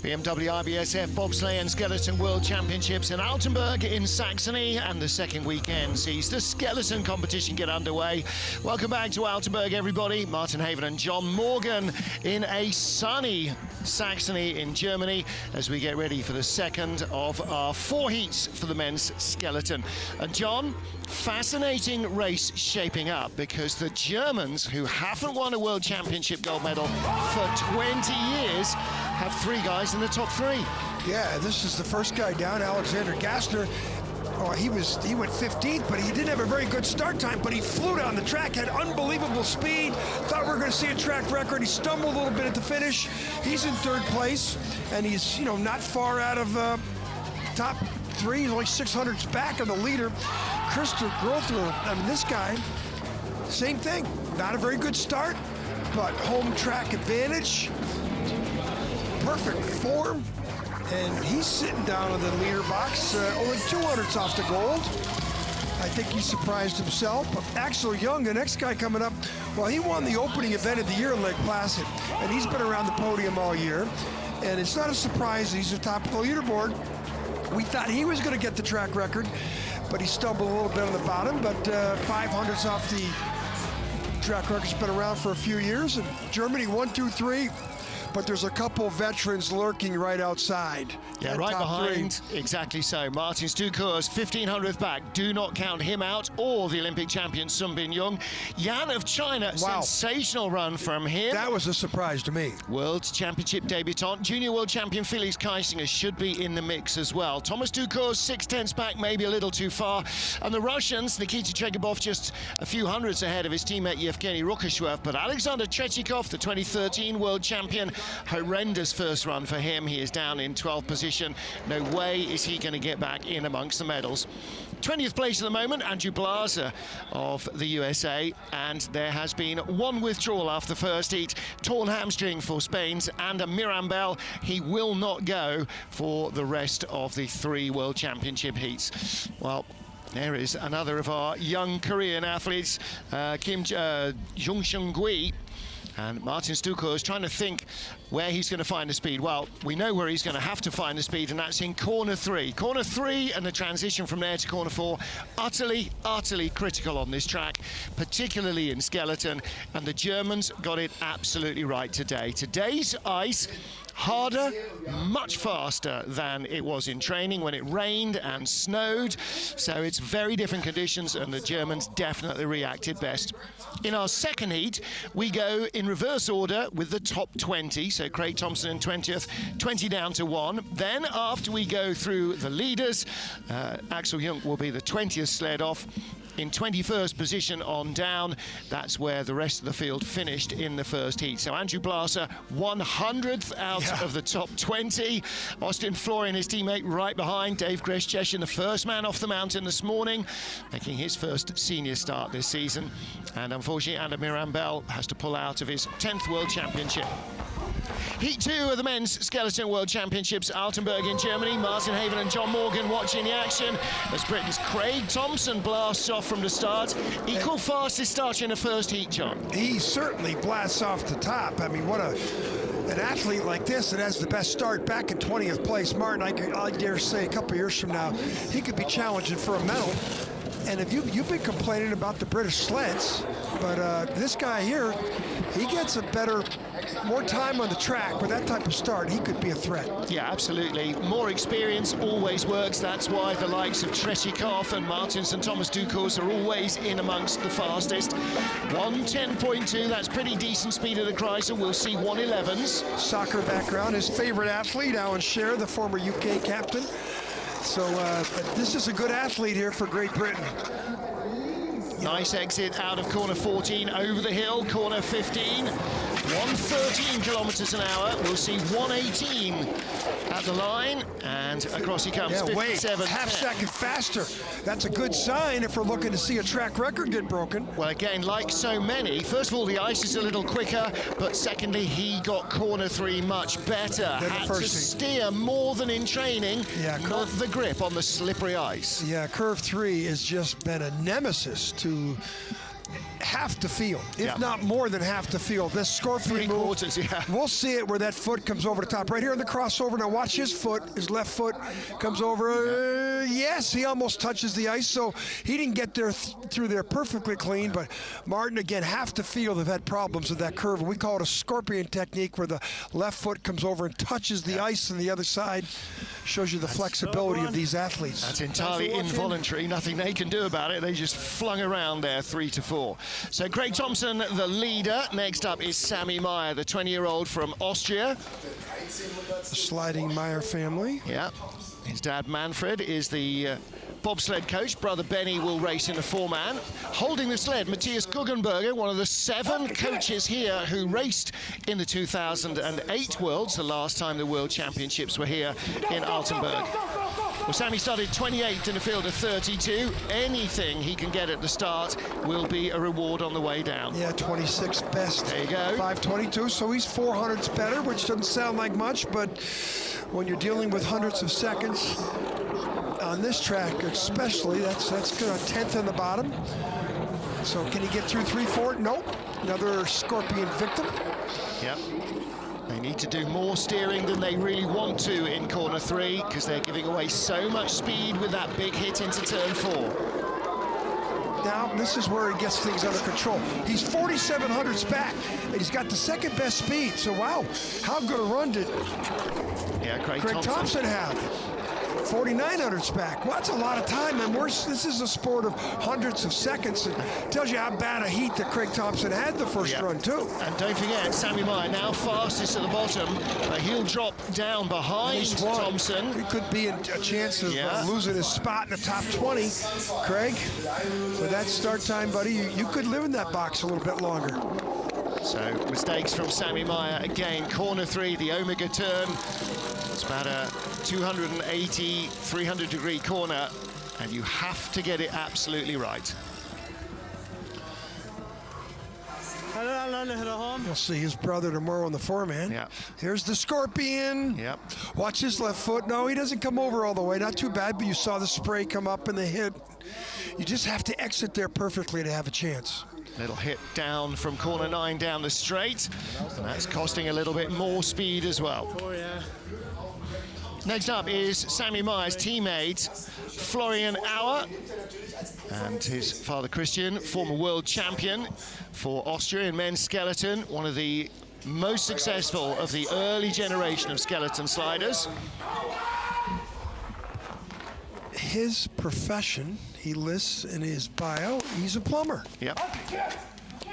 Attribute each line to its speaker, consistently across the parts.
Speaker 1: BMW IBSF Bobsleigh and Skeleton World Championships in Altenberg in Saxony, and the second weekend sees the skeleton competition get underway. Welcome back to Altenberg, everybody. Martin Haven and John Morgan in a sunny Saxony in Germany as we get ready for the second of our 4 heats for the men's skeleton. And John, fascinating race shaping up, because the Germans, who haven't won a World Championship gold medal for 20 years, have 3 guys in the top 3.
Speaker 2: Yeah, this is the first guy down, Alexander Gaster. Oh, he went 15th, but he didn't have a very good start time, but he flew down the track, had unbelievable speed. Thought we were going to see a track record. He stumbled a little bit at the finish. He's in 3rd place, and he's, not far out of top 3. He's only 600s back of the leader, Grote. I mean, this guy, same thing. Not a very good start, but home track advantage, perfect form. And he's sitting down in the leader box, only 200ths off the gold. I think he surprised himself. But Axel Young, the next guy coming up, well, he won the opening event of the year in Lake Placid, and he's been around the podium all year. And it's not a surprise he's the top of the leaderboard. We thought he was going to get the track record, but he stumbled a little bit on the bottom. But 500ths off the track record's been around for a few years. And Germany 1, 2, 3. But there's a couple veterans lurking right outside.
Speaker 1: Yeah, right behind. 3. Exactly so. Martin Stukur's 1500th back. Do not count him out, or the Olympic champion Sun Bin Young. Yan of China, wow. Sensational run from him.
Speaker 2: That was a surprise to me.
Speaker 1: World Championship debutant. Junior World Champion Felix Kaisinger should be in the mix as well. Thomas Stukur's 6/10 back, maybe a little too far. And the Russians, Nikita Tretyakov just a few hundreds ahead of his teammate Yevgeny Rukashwev. But Alexander Tretyakov, the 2013 world champion, horrendous first run for him. He is down in 12th position. No way is he going to get back in amongst the medals. 20th place at the moment, Andrew Blaser of the USA, and there has been 1 withdrawal after the first heat. Torn hamstring for Spain's Ander Mirambel. He will not go for the rest of the 3 World Championship heats. Well, there is another of our young Korean athletes, Kim Jung-Seung-Gui. And Martin Stukur is trying to think where he's going to find the speed. Well, we know where he's going to have to find the speed, and that's in corner 3. Corner 3 and the transition from there to corner 4, utterly critical on this track, particularly in skeleton. And the Germans got it absolutely right today. Today's ice, harder, much faster than it was in training when it rained and snowed. So it's very different conditions, and the Germans definitely reacted best. In our second heat, we go in reverse order with the top 20. So Craig Thompson in 20th, 20 down to 1. Then after we go through the leaders, Axel Jung will be the 20th sled off. In 21st position on down, that's where the rest of the field finished in the first heat. So Andrew Blaser, 100th out of the top 20. Austin Florian, his teammate, right behind. Dave Greszczeshin, the first man off the mountain this morning, making his first senior start this season. And unfortunately, Ander Mirambel has to pull out of his 10th World Championship. Heat 2 of the men's skeleton world championships, Altenberg in Germany. Martin Haven and John Morgan watching the action as Britain's Craig Thompson blasts off from the start. Equal fastest starter in the first heat, John.
Speaker 2: He certainly blasts off the top. I mean, what an athlete like this that has the best start back in 20th place. Martin, I dare say a couple years from now, he could be challenging for a medal. And if you've been complaining about the British sleds, but this guy here, he gets more time on the track with that type of start. He could be a threat.
Speaker 1: Yeah, absolutely. More experience always works. That's why the likes of Tretyakov and Martins and Thomas Stukur are always in amongst the fastest. 1:10.2, that's pretty decent speed of the Kaiser. We'll see 1:11s.
Speaker 2: Soccer background, his favorite athlete, Alan Shearer, the former UK captain. So this is a good athlete here for Great Britain.
Speaker 1: Nice exit out of corner 14, over the hill, corner 15. 113 kilometers an hour. We'll see 118 at the line, and across he comes.
Speaker 2: Yeah,
Speaker 1: 57.
Speaker 2: Wait, half second faster. That's a good sign if we're looking to see a track record get broken.
Speaker 1: Well, again, like so many, first of all, the ice is a little quicker, but secondly, he got corner 3 much better. Had to steer more than in training, not the grip on the slippery ice.
Speaker 2: Yeah, curve 3 has just been a nemesis to half the field, if not more than half the field. This scorpion move, we'll see it where that foot comes over the top. Right here in the crossover. Now watch his foot, his left foot comes over. Yes, he almost touches the ice, so he didn't get there through there perfectly clean, but Martin, again, half the field have had problems with that curve. We call it a scorpion technique, where the left foot comes over and touches the ice on the other side. Shows you the flexibility of these athletes.
Speaker 1: That's entirely involuntary. Nothing they can do about it. They just flung around there 3-4. So Craig Thompson, the leader. Next up is Sammy Meyer, the 20-year-old from Austria.
Speaker 2: The sliding Meyer family.
Speaker 1: Yeah. His dad, Manfred, is the bobsled coach. Brother Benny will race in the 4-man. Holding the sled, Matthias Guggenberger, one of the 7 coaches here who raced in the 2008 Worlds, the last time the World Championships were here in Altenberg. Well, Sammy started 28th in a field of 32. Anything he can get at the start will be a reward on the way down.
Speaker 2: Yeah, 26th best.
Speaker 1: There you go.
Speaker 2: 5:22, so he's 400ths better, which doesn't sound like much, but when you're dealing with hundreds of seconds on this track especially, that's good. A 10th in the bottom. So can he get through 3-4? Nope. Another scorpion victim.
Speaker 1: Yep. They need to do more steering than they really want to in corner 3, because they're giving away so much speed with that big hit into turn 4.
Speaker 2: Now, this is where he gets things under control. He's 4,700ths back, and he's got the second best speed. So, wow, how good a run did Craig Thompson have? 4,900ths back. Well, that's a lot of time, and this is a sport of hundreds of seconds. It tells you how bad a heat that Craig Thompson had the first run, too.
Speaker 1: And don't forget, Sammy Meyer now fastest at the bottom, but he'll drop down behind Thompson.
Speaker 2: He could be a chance of losing his spot in the top 20. Craig, with that start time, buddy, you could live in that box a little bit longer.
Speaker 1: So mistakes from Sammy Meyer again. Corner 3, the Omega turn. It's about a 280, 300-degree corner, and you have to get it absolutely right.
Speaker 2: You'll see his brother tomorrow on the 4-man.
Speaker 1: Yeah.
Speaker 2: Here's the scorpion.
Speaker 1: Yep.
Speaker 2: Watch his left foot. No, he doesn't come over all the way. Not too bad, but you saw the spray come up and the hit. You just have to exit there perfectly to have a chance.
Speaker 1: Little hit down from corner 9 down the straight, and that's costing a little bit more speed as well. Next up is Sammy Meyer's teammate, Florian Auer, and his father Christian, former world champion for Austria in men's skeleton, one of the most successful of the early generation of skeleton sliders.
Speaker 2: His profession, he lists in his bio, he's a plumber.
Speaker 1: Yep.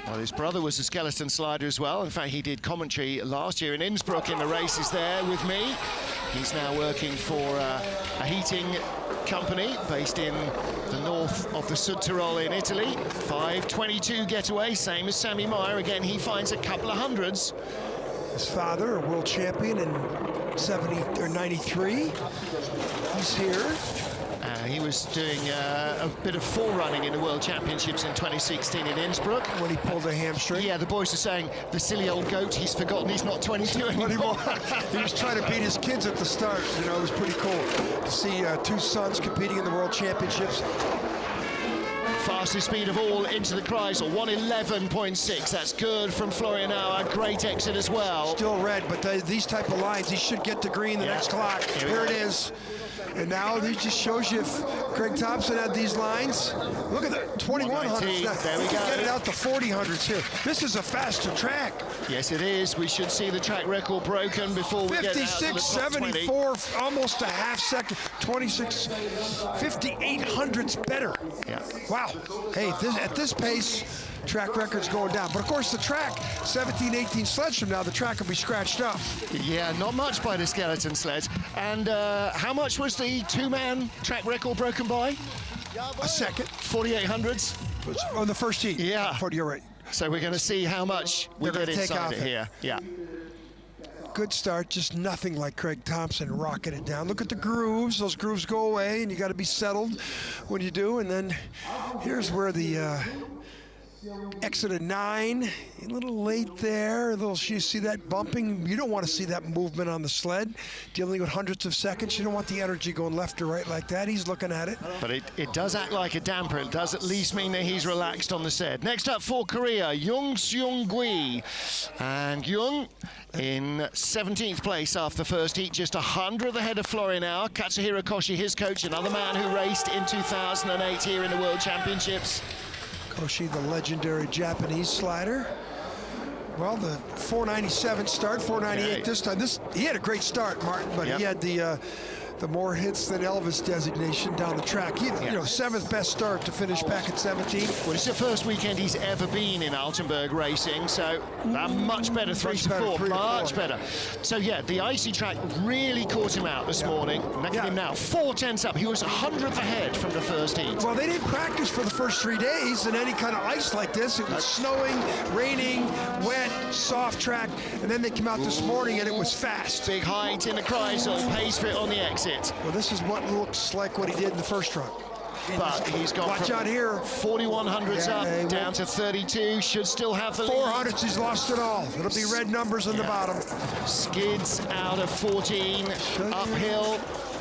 Speaker 1: Well, his brother was a skeleton slider as well. In fact, he did commentary last year in Innsbruck in the races there with me. He's now working for a heating company based in the north of the Südtirol in Italy. 5:22 getaway, same as Sammy Meyer. Again, he finds a couple of hundreds.
Speaker 2: His father, a world champion in 93. He's here.
Speaker 1: He was doing a bit of forerunning in the World Championships in 2016 in Innsbruck.
Speaker 2: When he pulled a hamstring?
Speaker 1: Yeah, the boys are saying, the silly old goat, he's forgotten he's not 22 anymore.
Speaker 2: He was trying to beat his kids at the start. You know, it was pretty cool to see 2 sons competing in the World Championships.
Speaker 1: Fastest speed of all into the Kreisel, 1:11.6. That's good from Florian Auer. Great exit as well.
Speaker 2: Still red, but these type of lines, he should get to green the next clock. Here it is. And now this just shows you if Craig Thompson had these lines. Look at that, 2100s.
Speaker 1: There we go.
Speaker 2: Get it out to 4000s here. This is a faster track.
Speaker 1: Yes, it is. We should see the track record broken before we get out to the top 20.
Speaker 2: 56.74, almost a half second. 26, 5800s better.
Speaker 1: Yeah.
Speaker 2: Wow. Hey, at this pace, track record's going down. But of course the track, 17, 18 sleds from now, the track will be scratched up.
Speaker 1: Yeah, not much by the skeleton sleds. And how much was the 2-man track record broken by?
Speaker 2: A second.
Speaker 1: 4800s?
Speaker 2: On the first heat.
Speaker 1: Yeah.
Speaker 2: You're right.
Speaker 1: So we're going to see how much we get inside it here. Yeah.
Speaker 2: Good start, just nothing like Craig Thompson rocking it down. Look at the grooves. Those grooves go away, and you got to be settled when you do. And then here's where the Exit of 9, a little late there. You see that bumping. You don't want to see that movement on the sled. Dealing with hundreds of seconds, you don't want the energy going left or right like that. He's looking at it.
Speaker 1: But it does act like a damper. It does at least mean that he's relaxed on the sled. Next up for Korea, Jung Seung-gui. And Jung in 17th place after the first heat, just 100th ahead of Florian. Katsuhiro Koshi, his coach, another man who raced in 2008 here in the World Championships.
Speaker 2: Koshi, the legendary Japanese slider. Well, the 497 start, 498 this time. He had a great start, Martin, but he had the more hits than Elvis designation down the track. He, you know, 7th best start to finish back at 17.
Speaker 1: Well, it's the first weekend he's ever been in Altenberg racing, so much better, 3 to 4, much better. So yeah, the icy track really caught him out this morning. Look at him now, 4 tenths up. He was 100th ahead from the first heat.
Speaker 2: Well, they didn't practice for the first 3 days in any kind of ice like this. It was snowing, raining, wet, soft track, and then they came out this morning and it was fast.
Speaker 1: Big height in the Kreisel, pays for it on the exit.
Speaker 2: Well, this is what looks like what he did in the first run.
Speaker 1: But he's gone
Speaker 2: watch out here.
Speaker 1: 4100s up, down to 32, should still have the lead.
Speaker 2: 400s, he's lost it all. It'll be red numbers on the bottom.
Speaker 1: Skids out of 14, uphill.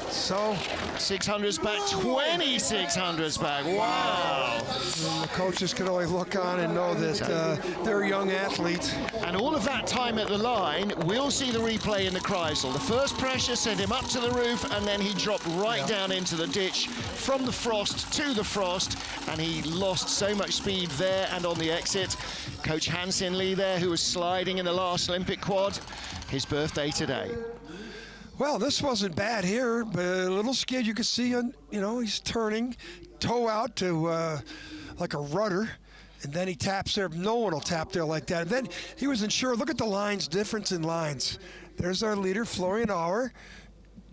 Speaker 2: So
Speaker 1: 600s back, 2600s back. Wow.
Speaker 2: The coaches can only look on and know that they're young athletes.
Speaker 1: And all of that time at the line, we'll see the replay in the Kreisel. The first pressure sent him up to the roof, and then he dropped right down into the ditch from the frost to the frost, and he lost so much speed there and on the exit. Coach Hansen Lee there, who was sliding in the last Olympic quad, his birthday today.
Speaker 2: Well, this wasn't bad here, but a little skid you can see on, you know, he's turning, toe out to like a rudder, and then he taps there. No one will tap there like that. And then he wasn't sure. Look at the lines, difference in lines. There's our leader, Florian Auer,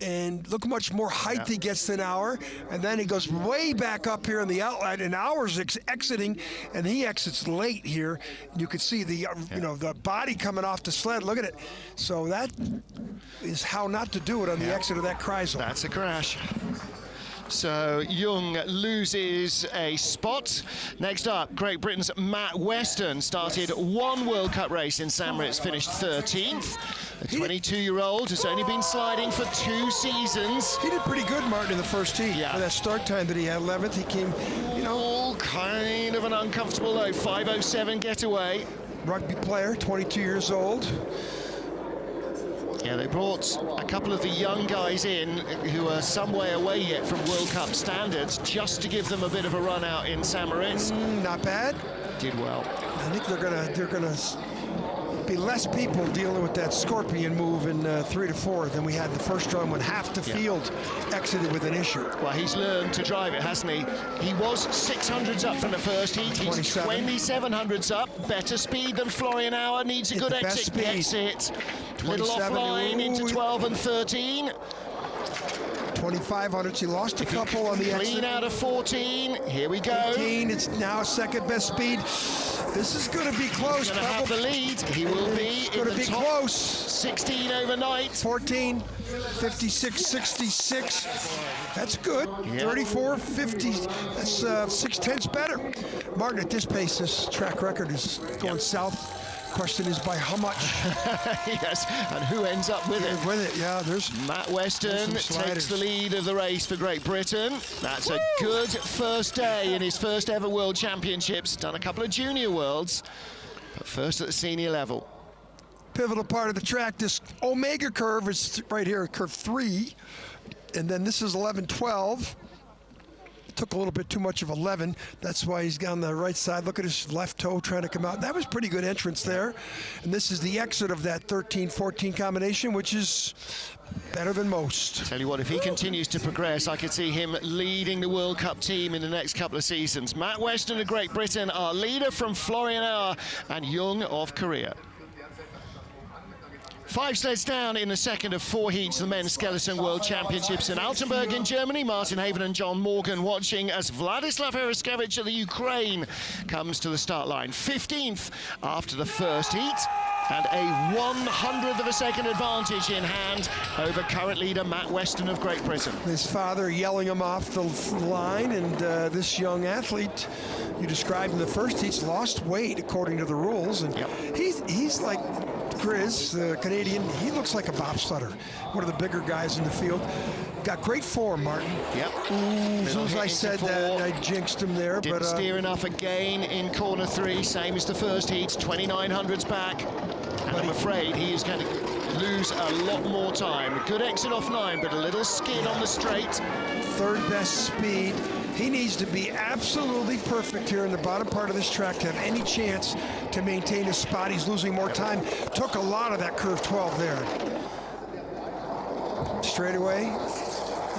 Speaker 2: and look how much more height he gets than Auer, and then he goes way back up here in the outlet, and Auer's exiting, and he exits late here. You can see the you know, the body coming off the sled. Look at it. So that is how not to do it on the exit of that Kreisel.
Speaker 1: That's a crash. So Jung loses a spot. Next up, Great Britain's Matt Weston started 1 World Cup race in St. Moritz, finished 13th. The 22-year-old has only been sliding for 2 seasons.
Speaker 2: He did pretty good, Martin, in the first heat. For that start time that he had, 11th, he came, you know.
Speaker 1: Kind of an uncomfortable low, 5:07 getaway.
Speaker 2: Rugby player, 22 years old.
Speaker 1: Yeah, they brought a couple of the young guys in who are some way away yet from World Cup standards, just to give them a bit of a run out in St. Moritz.
Speaker 2: Not bad.
Speaker 1: Did well.
Speaker 2: I think they're gonna be less people dealing with that scorpion move in 3 to 4 than we had the first run when half the field exited with an issue.
Speaker 1: Well, he's learned to drive it, hasn't he? He was 600s up from the first heat. He's 2700s up. Better speed than Florian Auer. Needs a good exit. Gets it. Little offline into 12 and 13.
Speaker 2: 2500s. He lost a couple on the exit.
Speaker 1: Clean out of 14. Here we go.
Speaker 2: 18. It's now second best speed. This is going to be close.
Speaker 1: He's going to have the lead. He will be.
Speaker 2: It's going to be close.
Speaker 1: 16 overnight.
Speaker 2: 14. 56, 66. That's good. 34, 50. That's 6 tenths better. Martin, at this pace, this track record is going south. Question is by how much?
Speaker 1: Yes, and who ends up with it?
Speaker 2: With it, yeah. There's
Speaker 1: Matt Weston takes the lead of the race for Great Britain. That's a good first day in his first ever World Championships. Done a couple of junior worlds, but first at the senior level.
Speaker 2: Pivotal part of the track, this Omega curve is right here, curve 3, and then this is 11-12. Took a little bit too much of 11. That's why he's on the right side. Look at his left toe trying to come out. That was pretty good entrance there. And this is the exit of that 13-14 combination, which is better than most.
Speaker 1: Tell you what, if he continues to progress, I could see him leading the World Cup team in the next couple of seasons. Matt Weston of Great Britain, our leader from Florian Auer, and Jung of Korea. 5 sleds down in the second of 4 heats of the Men's Skeleton World Championships in Altenberg in Germany. Martin Haven and John Morgan watching as Vladislav Heraskevich of the Ukraine comes to the start line. 15th after the first heat. and a 100th of a second advantage in hand over current leader Matt Weston of Great Britain.
Speaker 2: His father yelling him off the line, and this young athlete, you described in the first heats, lost weight according to the rules, and he's like Grizz, the Canadian. He looks like a bobsledder, one of the bigger guys in the field. Got great form, Martin.
Speaker 1: Yep.
Speaker 2: Ooh, as soon as I said that, I jinxed him there.
Speaker 1: Didn't steer enough again in corner 3, same as the first heat, 2900s back. And I'm afraid he is going to lose a lot more time. Good exit off 9, but a little skid on the straight.
Speaker 2: Third best speed. He needs to be absolutely perfect here in the bottom part of this track to have any chance to maintain his spot. He's losing more time. Took a lot of that curve 12 there. Straight away,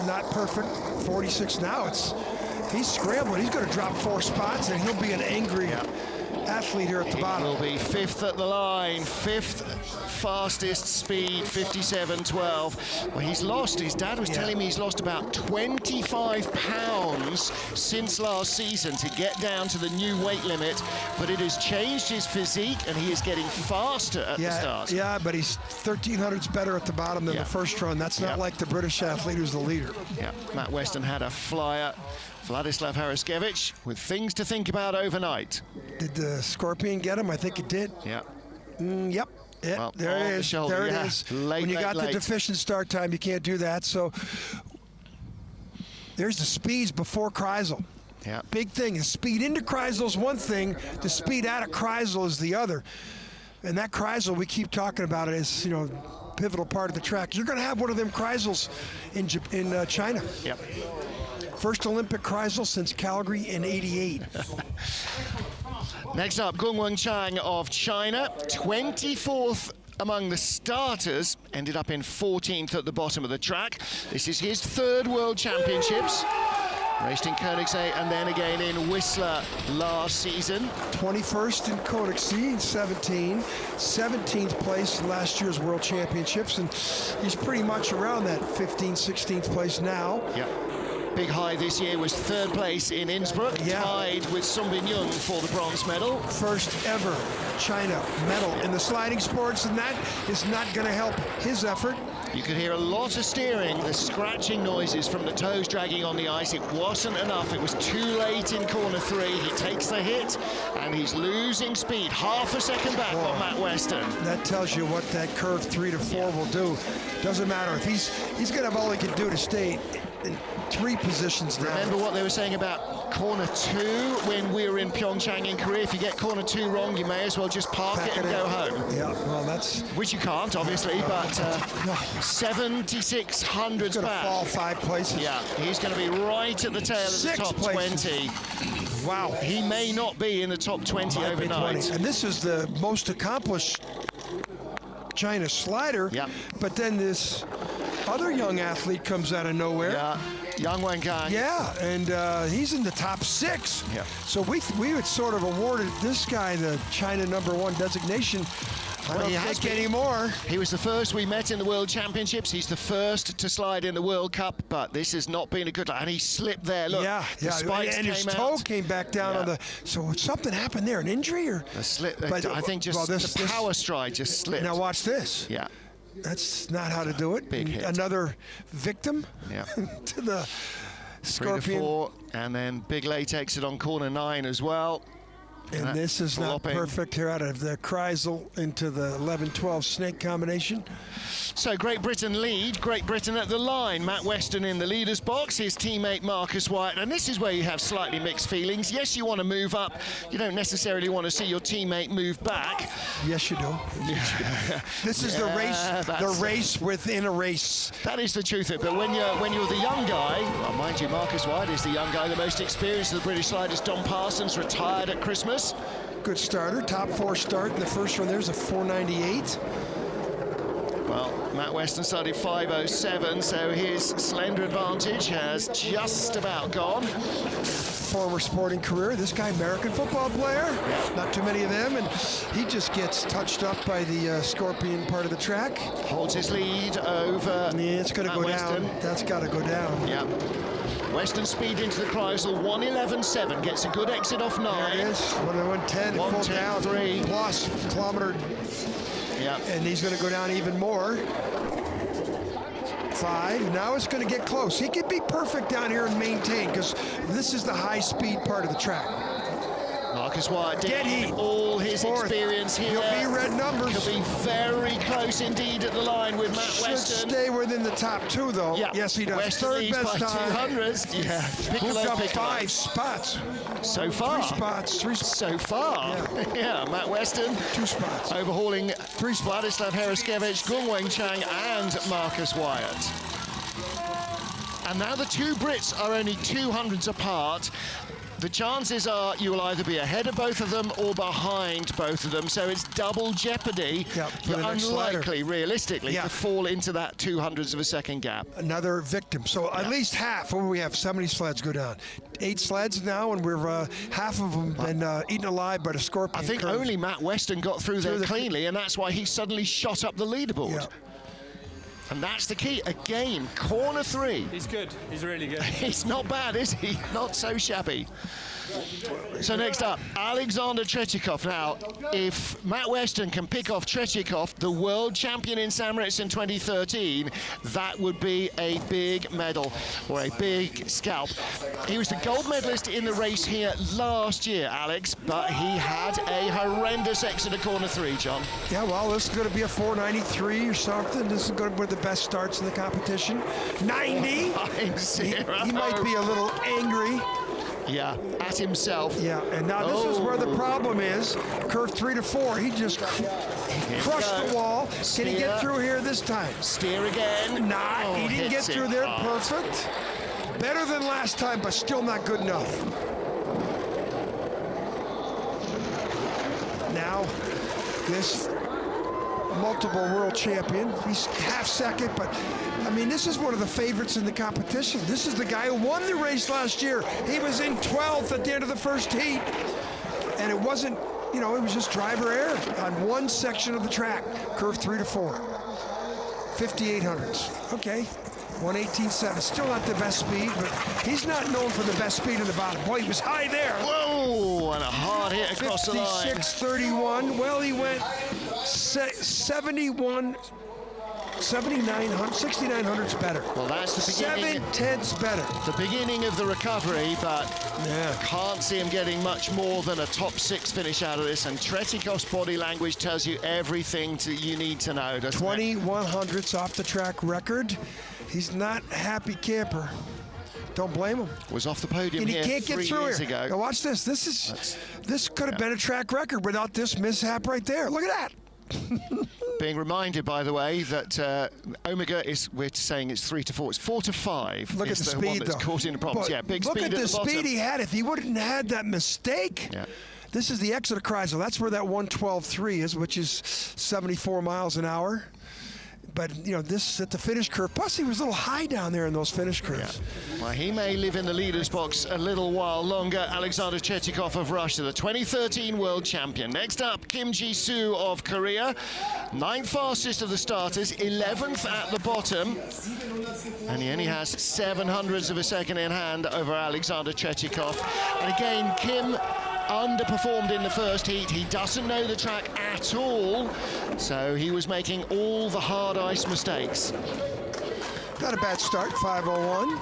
Speaker 2: not perfect. 46 now. He's scrambling. He's going to drop 4 spots, and he'll be an angry athlete here at the bottom.
Speaker 1: He will be 5th at the line, 5th fastest speed, 57.12. Well, he's lost. His dad was telling me he's lost about 25 pounds since last season to get down to the new weight limit, but it has changed his physique, and he is getting faster at the start.
Speaker 2: Yeah, but he's 1300s better at the bottom than the first run. That's not like the British athlete who's the leader.
Speaker 1: Yeah, Matt Weston had a flyer. Vladislav Haraskevich with things to think about overnight.
Speaker 2: Did the Scorpion get him? I think it did.
Speaker 1: Yeah.
Speaker 2: Yep.
Speaker 1: Well,
Speaker 2: there it is. There it is.
Speaker 1: When
Speaker 2: you got the deficient start time, you can't do that. So there's the speeds before Kreisel.
Speaker 1: Yeah.
Speaker 2: Big thing. The speed into Kreisel is one thing. The speed out of Kreisel is the other. And that Kreisel, we keep talking about it as, pivotal part of the track. You're going to have one of them Kreisels in China.
Speaker 1: Yep.
Speaker 2: First Olympic Kreisel since Calgary in '88.
Speaker 1: Next up, Chang of China, 24th among the starters, ended up in 14th at the bottom of the track. This is his 3rd World Championships. Raced in Koenigsegg and then again in Whistler last season.
Speaker 2: 21st in Koenigsegg in 17, 17th place in last year's World Championships, and he's pretty much around that 15th, 16th place now.
Speaker 1: Yep. Big high this year was 3rd place in Innsbruck, tied with Sun Bin Young for the bronze medal.
Speaker 2: First ever China medal in the sliding sports, and that is not going to help his effort.
Speaker 1: You could hear a lot of steering, the scratching noises from the toes dragging on the ice. It wasn't enough. It was too late in corner 3. He takes the hit, and he's losing speed. Half a second back on Matt Weston.
Speaker 2: That tells you what that curve 3 to 4 will do. Doesn't matter if he's going to have all he can do to stay in 3 positions now.
Speaker 1: Remember what they were saying about corner 2 when we were in Pyeongchang in Korea? If you get corner 2 wrong, you may as well just park it and go home.
Speaker 2: Yeah, well, that's...
Speaker 1: Which you can't, obviously, but 7,600s back.
Speaker 2: Fall 5 places.
Speaker 1: Yeah, he's going to be right at the tail of the top 20.
Speaker 2: Wow.
Speaker 1: He may not be in the top 20 overnight.
Speaker 2: And this is the most accomplished China slider, but then this other young athlete comes out of nowhere.
Speaker 1: Yeah, Yang Wengang.
Speaker 2: Yeah, and he's in the top 6.
Speaker 1: Yeah.
Speaker 2: So we had sort of awarded this guy the China #1 designation. I don't think anymore.
Speaker 1: He was the first we met in the World Championships. He's the first to slide in the World Cup, but this has not been a good... And he slipped there, look. The spikes
Speaker 2: and his toe came back down on the... So something happened there, an injury or...
Speaker 1: A slip, but I think just the power stride just slipped.
Speaker 2: Now watch this.
Speaker 1: Yeah.
Speaker 2: That's not how to do it.
Speaker 1: Big hit.
Speaker 2: Another victim to the Scorpion.
Speaker 1: 3 to 4, and then big late exit on corner 9 as well.
Speaker 2: And this is not perfect here out of the Kreisel into the 11-12 snake combination.
Speaker 1: So Great Britain lead, Great Britain at the line. Matt Weston in the leader's box, his teammate Marcus Wyatt. And this is where you have slightly mixed feelings. Yes, you want to move up. You don't necessarily want to see your teammate move back.
Speaker 2: Yes, you do. This is the race within a race.
Speaker 1: That is the truth of it. But when you're the young guy, well, mind you, Marcus Wyatt is the young guy, the most experienced of the British sliders. Don Parsons retired at Christmas.
Speaker 2: Good starter, top 4 start in the first one. There's a 498.
Speaker 1: Well, Matt Weston started 5:07, so his slender advantage has just about gone.
Speaker 2: Former sporting career. This guy, American football player. Not too many of them, and he just gets touched up by the Scorpion part of the track.
Speaker 1: Holds his lead over.
Speaker 2: Yeah, it's going to go
Speaker 1: Weston.
Speaker 2: down. That's got to go down.
Speaker 1: Yeah. Weston speed into the Kreisel, 1:11.7, gets a good exit off 9.
Speaker 2: There it is, 1:10, full down,
Speaker 1: 1:10.3.
Speaker 2: plus kilometer
Speaker 1: Yeah.
Speaker 2: And he's going to go down even more. 5. Now it's going to get close. He could be perfect down here and maintain, because this is the high-speed part of the track.
Speaker 1: Marcus Wyatt
Speaker 2: Dead
Speaker 1: did
Speaker 2: heat.
Speaker 1: all his
Speaker 2: 4th.
Speaker 1: experience here.
Speaker 2: He'll be red numbers.
Speaker 1: Could be very close indeed at the line with Matt
Speaker 2: Should
Speaker 1: Weston.
Speaker 2: stay within the top 2, though.
Speaker 1: Yeah.
Speaker 2: Yes, he does.
Speaker 1: Weston
Speaker 2: 3rd
Speaker 1: leads
Speaker 2: best
Speaker 1: by
Speaker 2: time.
Speaker 1: 200s. Yeah.
Speaker 2: Moved up
Speaker 1: Piccolo.
Speaker 2: 5 spots.
Speaker 1: So far.
Speaker 2: 3 spots. 3 spots.
Speaker 1: So far. Yeah. Matt Weston
Speaker 2: 2 spots.
Speaker 1: overhauling Vladislav Heraskevich, Goodwin, Chang, and Marcus Wyatt. And now the 2 Brits are only 200s apart. The chances are you will either be ahead of both of them or behind both of them, so it's double jeopardy. You're unlikely, realistically, to fall into that 200ths of a second gap.
Speaker 2: Another victim. So at least half. What do we have? 70 sleds go down. 8 sleds now, and we're half of them been eaten alive by the scorpion.
Speaker 1: I think only Matt Weston got through there cleanly, and that's why he suddenly shot up the leaderboard.
Speaker 2: Yeah.
Speaker 1: And that's the key. Again, corner 3.
Speaker 3: He's good. He's really good.
Speaker 1: He's not bad, is he? Not so shabby. So next up, Alexander Tretyakov. Now, if Matt Weston can pick off Tretyakov, the world champion in St. Moritz in 2013, that would be a big medal or a big scalp. He was the gold medalist in the race here last year, Alex, but he had a horrendous exit of corner 3, John.
Speaker 2: Yeah, well, this is going to be a 493 or something. This is going to be the best starts in the competition. 90. He might be a little angry.
Speaker 1: Yeah, at himself.
Speaker 2: Yeah, and now this is where the problem is. Curve 3 to 4, he just crushed the wall. Can he get through here this time?
Speaker 1: Steer again.
Speaker 2: Nah, he didn't get through there. Perfect. Better than last time, but still not good enough. Now, this multiple world champion, he's half second, but I mean, this is one of the favorites in the competition. This is the guy who won the race last year. He was in 12th at the end of the first heat, and it wasn't, you know, it was just driver error on one section of the track, curve 3 to 4. 5800s. Okay. 118.7. Still not the best speed, but he's not known for the best speed in the bottom. Boy, he was high there.
Speaker 1: Whoa, and a hard hit across the line.
Speaker 2: 56.31. Well, he went 71, 6,900s better.
Speaker 1: Well, that's the beginning.
Speaker 2: 7/10 better.
Speaker 1: The beginning of the recovery, but
Speaker 2: yeah,
Speaker 1: can't see him getting much more than a top 6 finish out of this. And Tretyakov's body language tells you everything you need to know, doesn't it?
Speaker 2: 2100s off the track record. He's not a happy camper. Don't blame him.
Speaker 1: Was off the podium
Speaker 2: and he
Speaker 1: here
Speaker 2: can't get
Speaker 1: 3
Speaker 2: through
Speaker 1: years
Speaker 2: here.
Speaker 1: ago.
Speaker 2: Now watch this. This could have been a track record without this mishap right there. Look at that.
Speaker 1: Being reminded, by the way, that Omega is, we're saying it's 3 to 4. It's 4 to 5.
Speaker 2: Look at the speed,
Speaker 1: one that's
Speaker 2: though.
Speaker 1: causing the problems.
Speaker 2: But
Speaker 1: yeah, big
Speaker 2: look
Speaker 1: speed
Speaker 2: at
Speaker 1: at
Speaker 2: the
Speaker 1: the bottom.
Speaker 2: speed he had. If he wouldn't have had that mistake.
Speaker 1: Yeah.
Speaker 2: This is the exit of Kaiser. That's where that 112.3 is, which is 74 miles an hour. But, you know, this at the finish curve. Plus, he was a little high down there in those finish curves.
Speaker 1: Yeah. Well, he may live in the leader's box a little while longer. Alexander Tretyakov of Russia, the 2013 world champion. Next up, Ji Soo of Korea. 9th fastest of the starters, 11th at the bottom. And he only has 700ths of a second in hand over Alexander Tretyakov. And again, Kim underperformed in the first heat. He doesn't know the track at all, so he was making all the hard ice mistakes.
Speaker 2: Not a bad start, 5:01.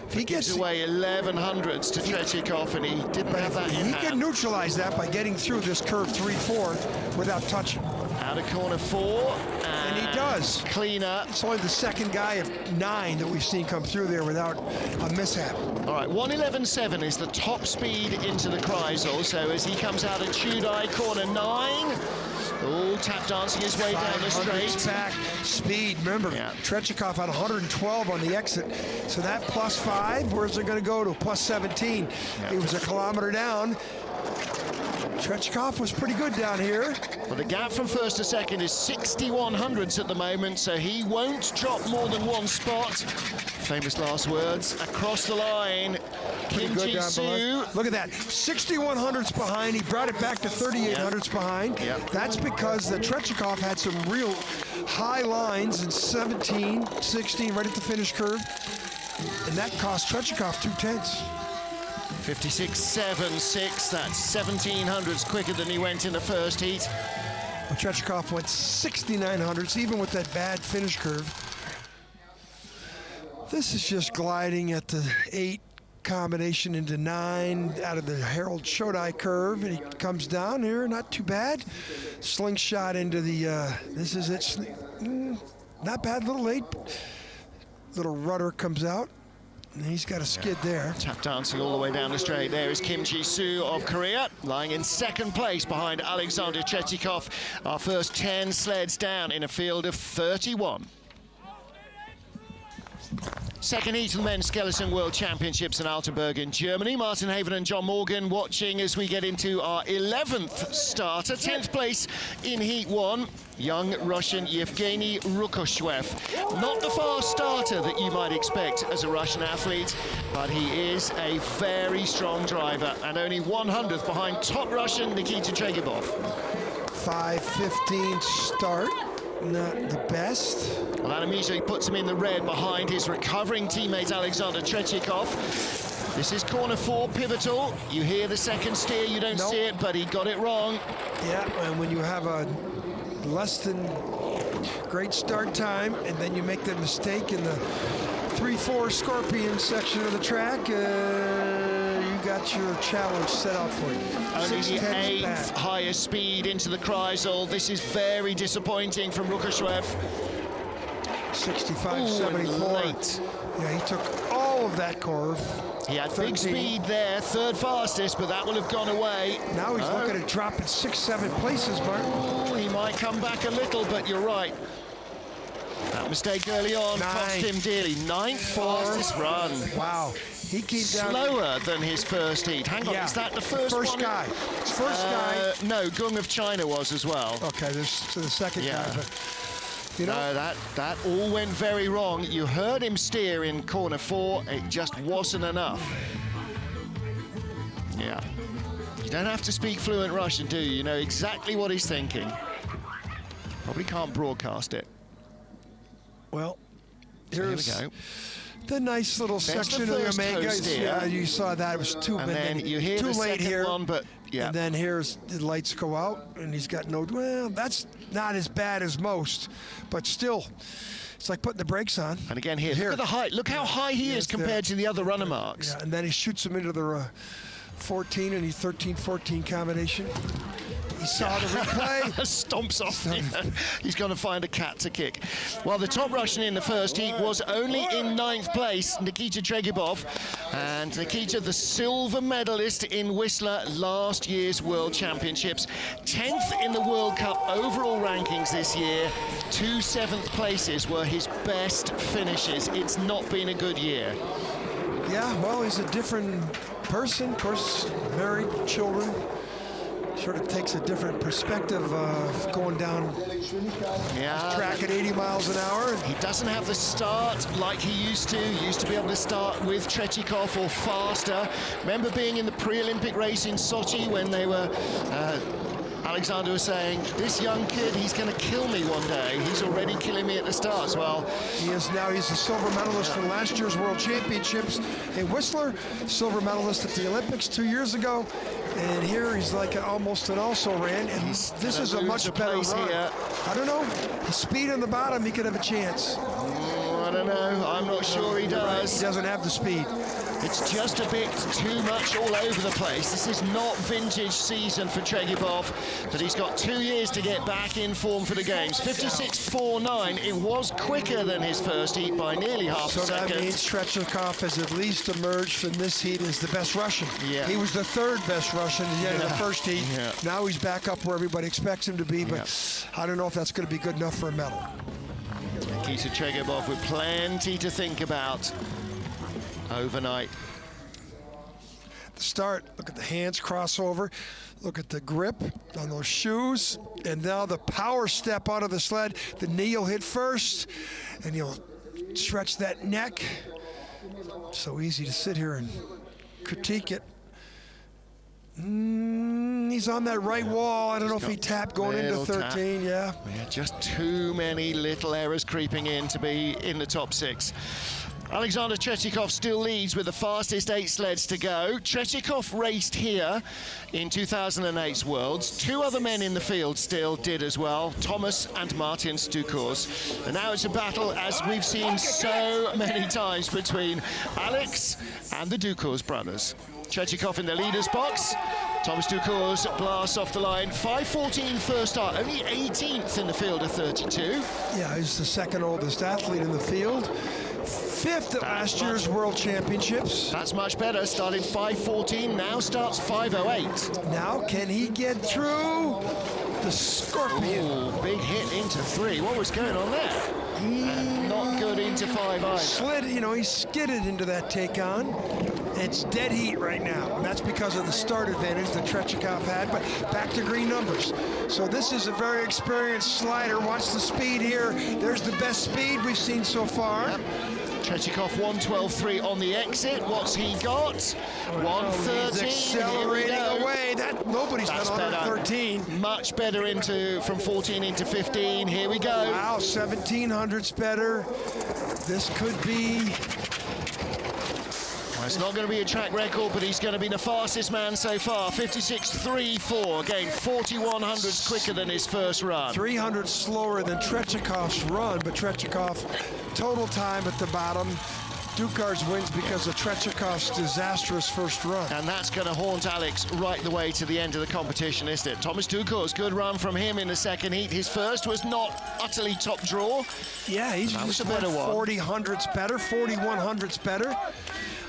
Speaker 2: If he
Speaker 1: Gives away 1100ths to Tretyakov, and he didn't have that in hand.
Speaker 2: He can neutralize that by getting through this curve 3-4 without touching.
Speaker 1: Out of corner 4,
Speaker 2: and he does.
Speaker 1: Cleaner.
Speaker 2: It's only the second guy of 9 that we've seen come through there without a mishap.
Speaker 1: All right, 111.7 is the top speed into the Kreisel. So as he comes out of Chudai, corner 9. Oh, tap dancing his way down the straight.
Speaker 2: Back speed. Remember, Tretyakov had 112 on the exit. So that +5, where's it going to go to? +17. He was a kilometer down. Tretyakov was pretty good down here.
Speaker 1: Well, the gap from first to second is 6,100ths at the moment, so he won't drop more than 1 spot. Famous last words. Across the line, Ji Soo.
Speaker 2: Look at that, 6,100ths behind. He brought it back to 3,800ths behind. That's because the Tretyakov had some real high lines in 17, 16, right at the finish curve. And that cost Tretyakov 2/10.
Speaker 1: 56.76, that's 1,700ths quicker than he went in the first heat.
Speaker 2: Tretyakov went 6,900s, even with that bad finish curve. This is just gliding at the 8 combination into 9 out of the Harold Shodai curve, and he comes down here, not too bad. Slingshot into the, this is it, not bad, little late. Little rudder comes out, and he's got a skid there.
Speaker 1: Tap dancing all the way down the straight. There is Ji Soo of Korea, lying in second place behind Alexander Tretyakov. Our first 10 sleds down in a field of 31. Second heat of the Men's Skeleton World Championships in Altenberg in Germany. Martin Haven and John Morgan watching as we get into our 11th starter. 10th place in Heat 1, young Russian Yevgeny Rukoshwev. Not the fast starter that you might expect as a Russian athlete, but he is a very strong driver and only 100th behind top Russian Nikita Chegibov.
Speaker 2: 5:15 start. Not the best.
Speaker 1: Well, that immediately puts him in the red behind his recovering teammate Alexander Tretyakov. This is corner 4, pivotal. You hear the second steer, you don't see it, but he got it wrong.
Speaker 2: Yeah, and when you have a less than great start time, and then you make the mistake in the 3-4 Scorpion section of the track, you got your challenge set out for you.
Speaker 1: Only the 8th highest speed into the Kreisel. This is very disappointing from Rukoshwev.
Speaker 2: 65.74. Yeah, he took all of that curve.
Speaker 1: He had big speed there, third fastest, but that will have gone away.
Speaker 2: Now he's looking at dropping 6-7 places, Martin.
Speaker 1: Ooh, he might come back a little, but you're right. That mistake early on cost him dearly. 9th fastest run.
Speaker 2: Wow. He came down
Speaker 1: slower than his first heat. Hang on, is that the first
Speaker 2: guy? First guy.
Speaker 1: No, Gung of China was as well.
Speaker 2: Okay, there's the second guy. But, you know,
Speaker 1: no, that all went very wrong. You heard him steer in corner 4. It just wasn't enough. Yeah. You don't have to speak fluent Russian, do you? You know exactly what he's thinking. Probably can't broadcast it.
Speaker 2: Well,
Speaker 1: here we go.
Speaker 2: The nice little section of the Omega. Yeah, you saw that. It was too
Speaker 1: you hear
Speaker 2: too
Speaker 1: the
Speaker 2: late here.
Speaker 1: One, but yeah.
Speaker 2: And then here's the lights go out, and he's got no. Well, that's not as bad as most, but still, it's like putting the brakes on.
Speaker 1: And again here, look at the height. Look how high he is compared to the other runner marks.
Speaker 2: Yeah, and then he shoots him into the 14 and he's 13-14 combination. He saw the replay.
Speaker 1: Stomps off. He's going to find a cat to kick. Well, the top Russian in the first heat was only in 9th place, Nikita Chegibov. And Nikita, the silver medalist in Whistler last year's World Championships. 10th in the World Cup overall rankings this year. 2 7th places were his best finishes. It's not been a good year.
Speaker 2: Yeah, well, he's a different person. Of course, married, children. Sort of takes a different perspective of going down track at 80 miles an hour.
Speaker 1: He doesn't have the start like he used to. He used to be able to start with Tretyakov or faster. Remember being in the pre-Olympic race in Sochi when they were Alexander was saying, this young kid, he's going to kill me one day. He's already killing me at the start as well.
Speaker 2: He is now. He's a silver medalist from last year's World Championships in Whistler, silver medalist at the Olympics 2 years ago. And here he's like almost an also-ran, and this is a much better run. Here. I don't know. His speed on the bottom, he could have a chance.
Speaker 1: I don't know. I'm not sure he does.
Speaker 2: He doesn't have the speed.
Speaker 1: It's just a bit too much all over the place. This is not vintage season for Chegibov, but he's got 2 years to get back in form for the games. 56.49. It was quicker than his first heat by nearly half a second.
Speaker 2: So that means Tretyakov has at least emerged from this heat as the best Russian.
Speaker 1: Yeah.
Speaker 2: He was the 3rd best Russian at the end of the first heat.
Speaker 1: Yeah.
Speaker 2: Now he's back up where everybody expects him to be, but I don't know if that's going to be good enough for a medal.
Speaker 1: Nikita Chegibov with plenty to think about overnight.
Speaker 2: The start, look at the hands crossover, look at the grip on those shoes, and now the power step onto the sled. The knee will hit first, and you'll stretch that neck. So easy to sit here and critique it. He's on that right wall. I don't know if he tapped going into 13. Yeah,
Speaker 1: just too many little errors creeping in to be in the top 6. Alexander Tretyakov still leads with the fastest 8 sleds to go. Tretyakov raced here in 2008's Worlds. 2 other men in the field still did as well, Thomas and Martin Stukors. And now it's a battle, as we've seen so many times, between Alex and the Dukors brothers. Tretyakov in the leader's box. Thomas Dukors blasts off the line. 5:14 first start, only 18th in the field of 32.
Speaker 2: Yeah, he's the second oldest athlete in the field. 5th at last year's World Championships.
Speaker 1: That's much better, starting 5:14, now starts 5:08.
Speaker 2: Now, can he get through the Scorpion?
Speaker 1: Ooh, big hit into 3. What was going on there? And not good into 5 either.
Speaker 2: Slid, you know, he skidded into that take-on. It's dead heat right now, and that's because of the start advantage that Tretyakov had, but back to green numbers. So this is a very experienced slider. Watch the speed here. There's the best speed we've seen so far.
Speaker 1: Yep. Tretyakov 1:12.3 on the exit. What's he got? 1:13.
Speaker 2: He's accelerating away. That nobody's
Speaker 1: That's
Speaker 2: done
Speaker 1: better.
Speaker 2: 13.
Speaker 1: Much better into from 14 into 15. Here we go.
Speaker 2: Wow, 1700's better. This could be.
Speaker 1: Well, it's not going to be a track record, but he's going to be the fastest man so far. 56.34. Again, 4100s quicker than his first run.
Speaker 2: 300 slower than Tretyakov's run, but Tretyakov total time at the bottom. Dukars wins because of Tretyakov's disastrous first run.
Speaker 1: And that's going to haunt Alex right the way to the end of the competition, isn't it? Thomas Dukors, good run from him in the second heat. His first was not utterly top draw.
Speaker 2: Yeah, he's
Speaker 1: just a better one.
Speaker 2: 4000s better, 4100s better.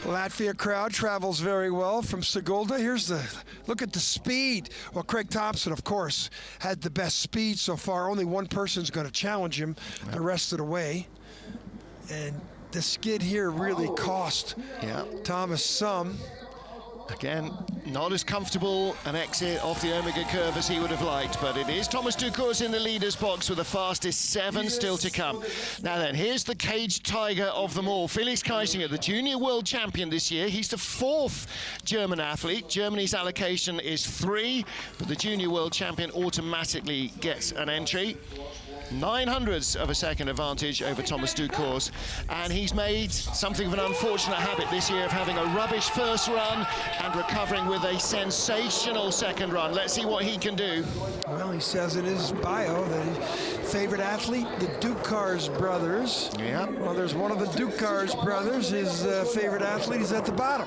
Speaker 2: Latvia crowd travels very well from Sigulda. Here's the, look at the speed. Well, Craig Thompson, of course, had the best speed so far. Only one person's going to challenge him the rest of the way. And the skid here really cost Thomas some.
Speaker 1: Again, not as comfortable an exit off the Omega curve as he would have liked, but it is Thomas Dukors in the leader's box with the fastest 7 still to come. Now then, here's the caged tiger of them all, Felix Kaiser, the junior world champion this year. He's the 4th German athlete. Germany's allocation is 3, but the junior world champion automatically gets an entry. 900ths of a second advantage over Thomas Dukors, and he's made something of an unfortunate habit this year of having a rubbish first run and recovering with a sensational second run. Let's see what he can do.
Speaker 2: Well, he says in his bio that his favorite athlete, the Dukars brothers.
Speaker 1: Yeah.
Speaker 2: Well, there's one of the Dukars brothers, his favorite athlete is at the bottom.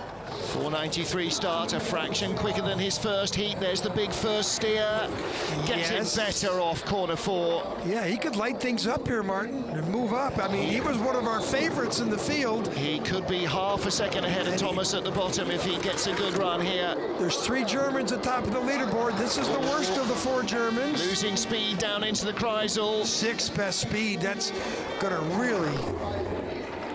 Speaker 1: 4:93 start, a fraction quicker than his first heat. There's the big first steer. Gets it better off corner 4.
Speaker 2: Yeah, he could light things up here, Martin, and move up. I mean, he was one of our favorites in the field.
Speaker 1: He could be half a second ahead of Thomas at the bottom if he gets a good run here.
Speaker 2: There's 3 Germans at top of the leaderboard. This is the worst of the 4 Germans.
Speaker 1: Losing speed down into the Kreisel.
Speaker 2: 6th best speed. That's going to really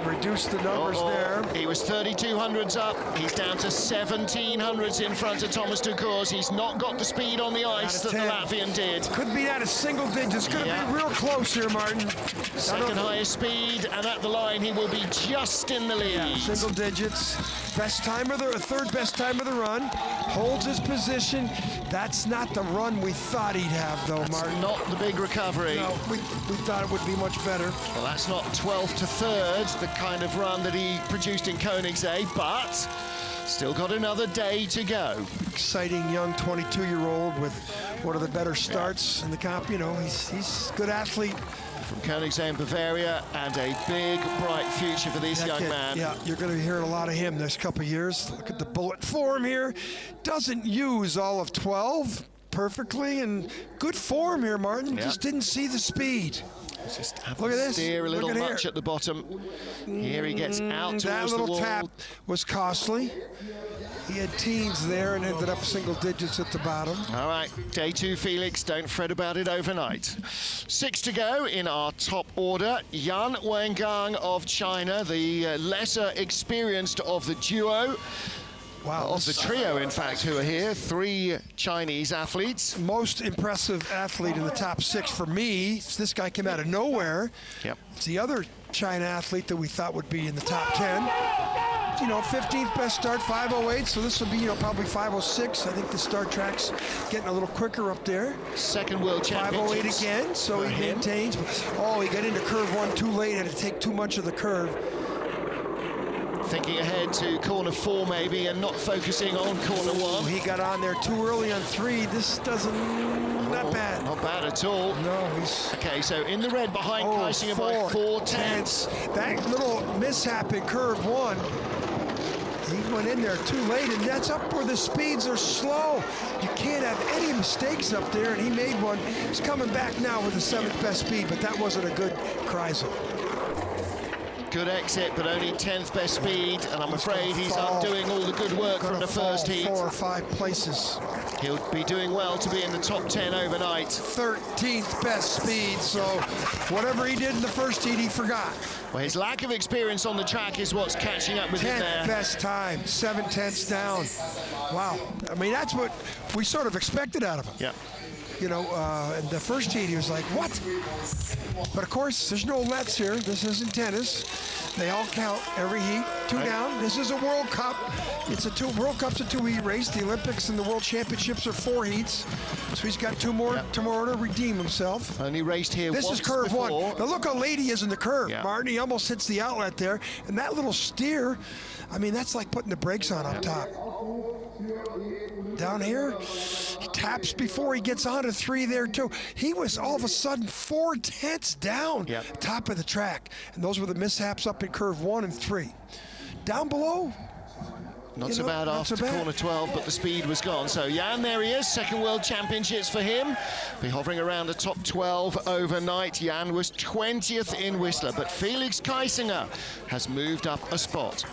Speaker 2: reduce the numbers there.
Speaker 1: He was 3200s up. He's down to 1700s in front of Thomas Dukors. He's not got the speed on the ice that the Latvian did.
Speaker 2: Could be at a single digit. It's going to be real close here, Martin.
Speaker 1: Second highest speed, and at the line he will be just in the lead.
Speaker 2: Yeah, single digits. Best time of the 3rd best time of the run. Holds his position. That's not the run we thought he'd have, though, Martin.
Speaker 1: Not the big recovery.
Speaker 2: No, we thought it would be much better.
Speaker 1: Well, that's not 12th to 3rd, the kind of run that he produced in Koenigsegg, but still got another day to go.
Speaker 2: Exciting young 22-year-old with one of the better starts in the comp. You know, he's a good athlete.
Speaker 1: From Koenigsegg in Bavaria, and a big, bright future for this young man.
Speaker 2: Yeah, you're going to be hearing a lot of him next couple of years. Look at the bullet form here. Doesn't use all of 12 perfectly, and good form here, Martin. Just didn't see the speed.
Speaker 1: Just have
Speaker 2: Look at this.
Speaker 1: Steer a little
Speaker 2: Look at
Speaker 1: much
Speaker 2: here.
Speaker 1: at the bottom. Here he gets out towards the wall.
Speaker 2: That little tap was costly. He had teens there and ended up single digits at the bottom.
Speaker 1: All right, day 2, Felix. Don't fret about it overnight. 6 to go in our top order. Yan Wengang of China, the lesser experienced of the duo.
Speaker 2: Wow.
Speaker 1: Of the trio, in fact, who are here. 3 Chinese athletes.
Speaker 2: Most impressive athlete in the top 6 for me. This guy came out of nowhere.
Speaker 1: Yep.
Speaker 2: It's the other China athlete that we thought would be in the top 10. You know, 15th best start, 5:08, so this will be, you know, probably 5:06. I think the start track's getting a little quicker up there.
Speaker 1: Second world championship.
Speaker 2: 5:08 again, so he maintains. Oh, he got into curve 1 too late, had to take too much of the curve.
Speaker 1: Thinking ahead to corner 4 maybe and not focusing on corner 1.
Speaker 2: He got on there too early on 3. This doesn't, not bad.
Speaker 1: Not bad at all.
Speaker 2: No, he's...
Speaker 1: Okay, so in the red behind Kaiser by 4 tenths.
Speaker 2: That little mishap in curve 1, he went in there too late, and that's up where the speeds are slow. You can't have any mistakes up there, and he made one. He's coming back now with the 7th best speed, but that wasn't a good Kaiser.
Speaker 1: Good exit, but only 10th best speed, and I'm afraid he's undoing all the good work from the first heat.
Speaker 2: 4 or 5 places.
Speaker 1: He'll be doing well to be in the top 10 overnight.
Speaker 2: 13th best speed, so whatever he did in the first heat, he forgot.
Speaker 1: Well, his lack of experience on the track is what's catching up with him there.
Speaker 2: 10th best time, 7 tenths down. Wow, I mean, that's what we sort of expected out of him.
Speaker 1: Yeah.
Speaker 2: You know, in the first heat, he was like, what? But of course, there's no lets here. This isn't tennis. They all count every heat, 2 down. This is a World Cup. World Cup's a 2-heat race. The Olympics and the World Championships are 4 heats. So he's got 2 more tomorrow to redeem himself.
Speaker 1: Only raced here once
Speaker 2: This is curve
Speaker 1: before.
Speaker 2: 1. Now look how late he is in the curve, Martin. He almost hits the outlet there. And that little steer, I mean, that's like putting the brakes on up top. Down here, he taps before he gets onto 3 there too. He was all of a sudden 4 tenths down top of the track. And those were the mishaps up in curve 1 and 3. Down below,
Speaker 1: Not so bad after corner 12, but the speed was gone. So Jan, there he is, 2nd World Championships for him. Be hovering around the top 12 overnight. Jan was 20th in Whistler, but Felix Kaiser has moved up a spot.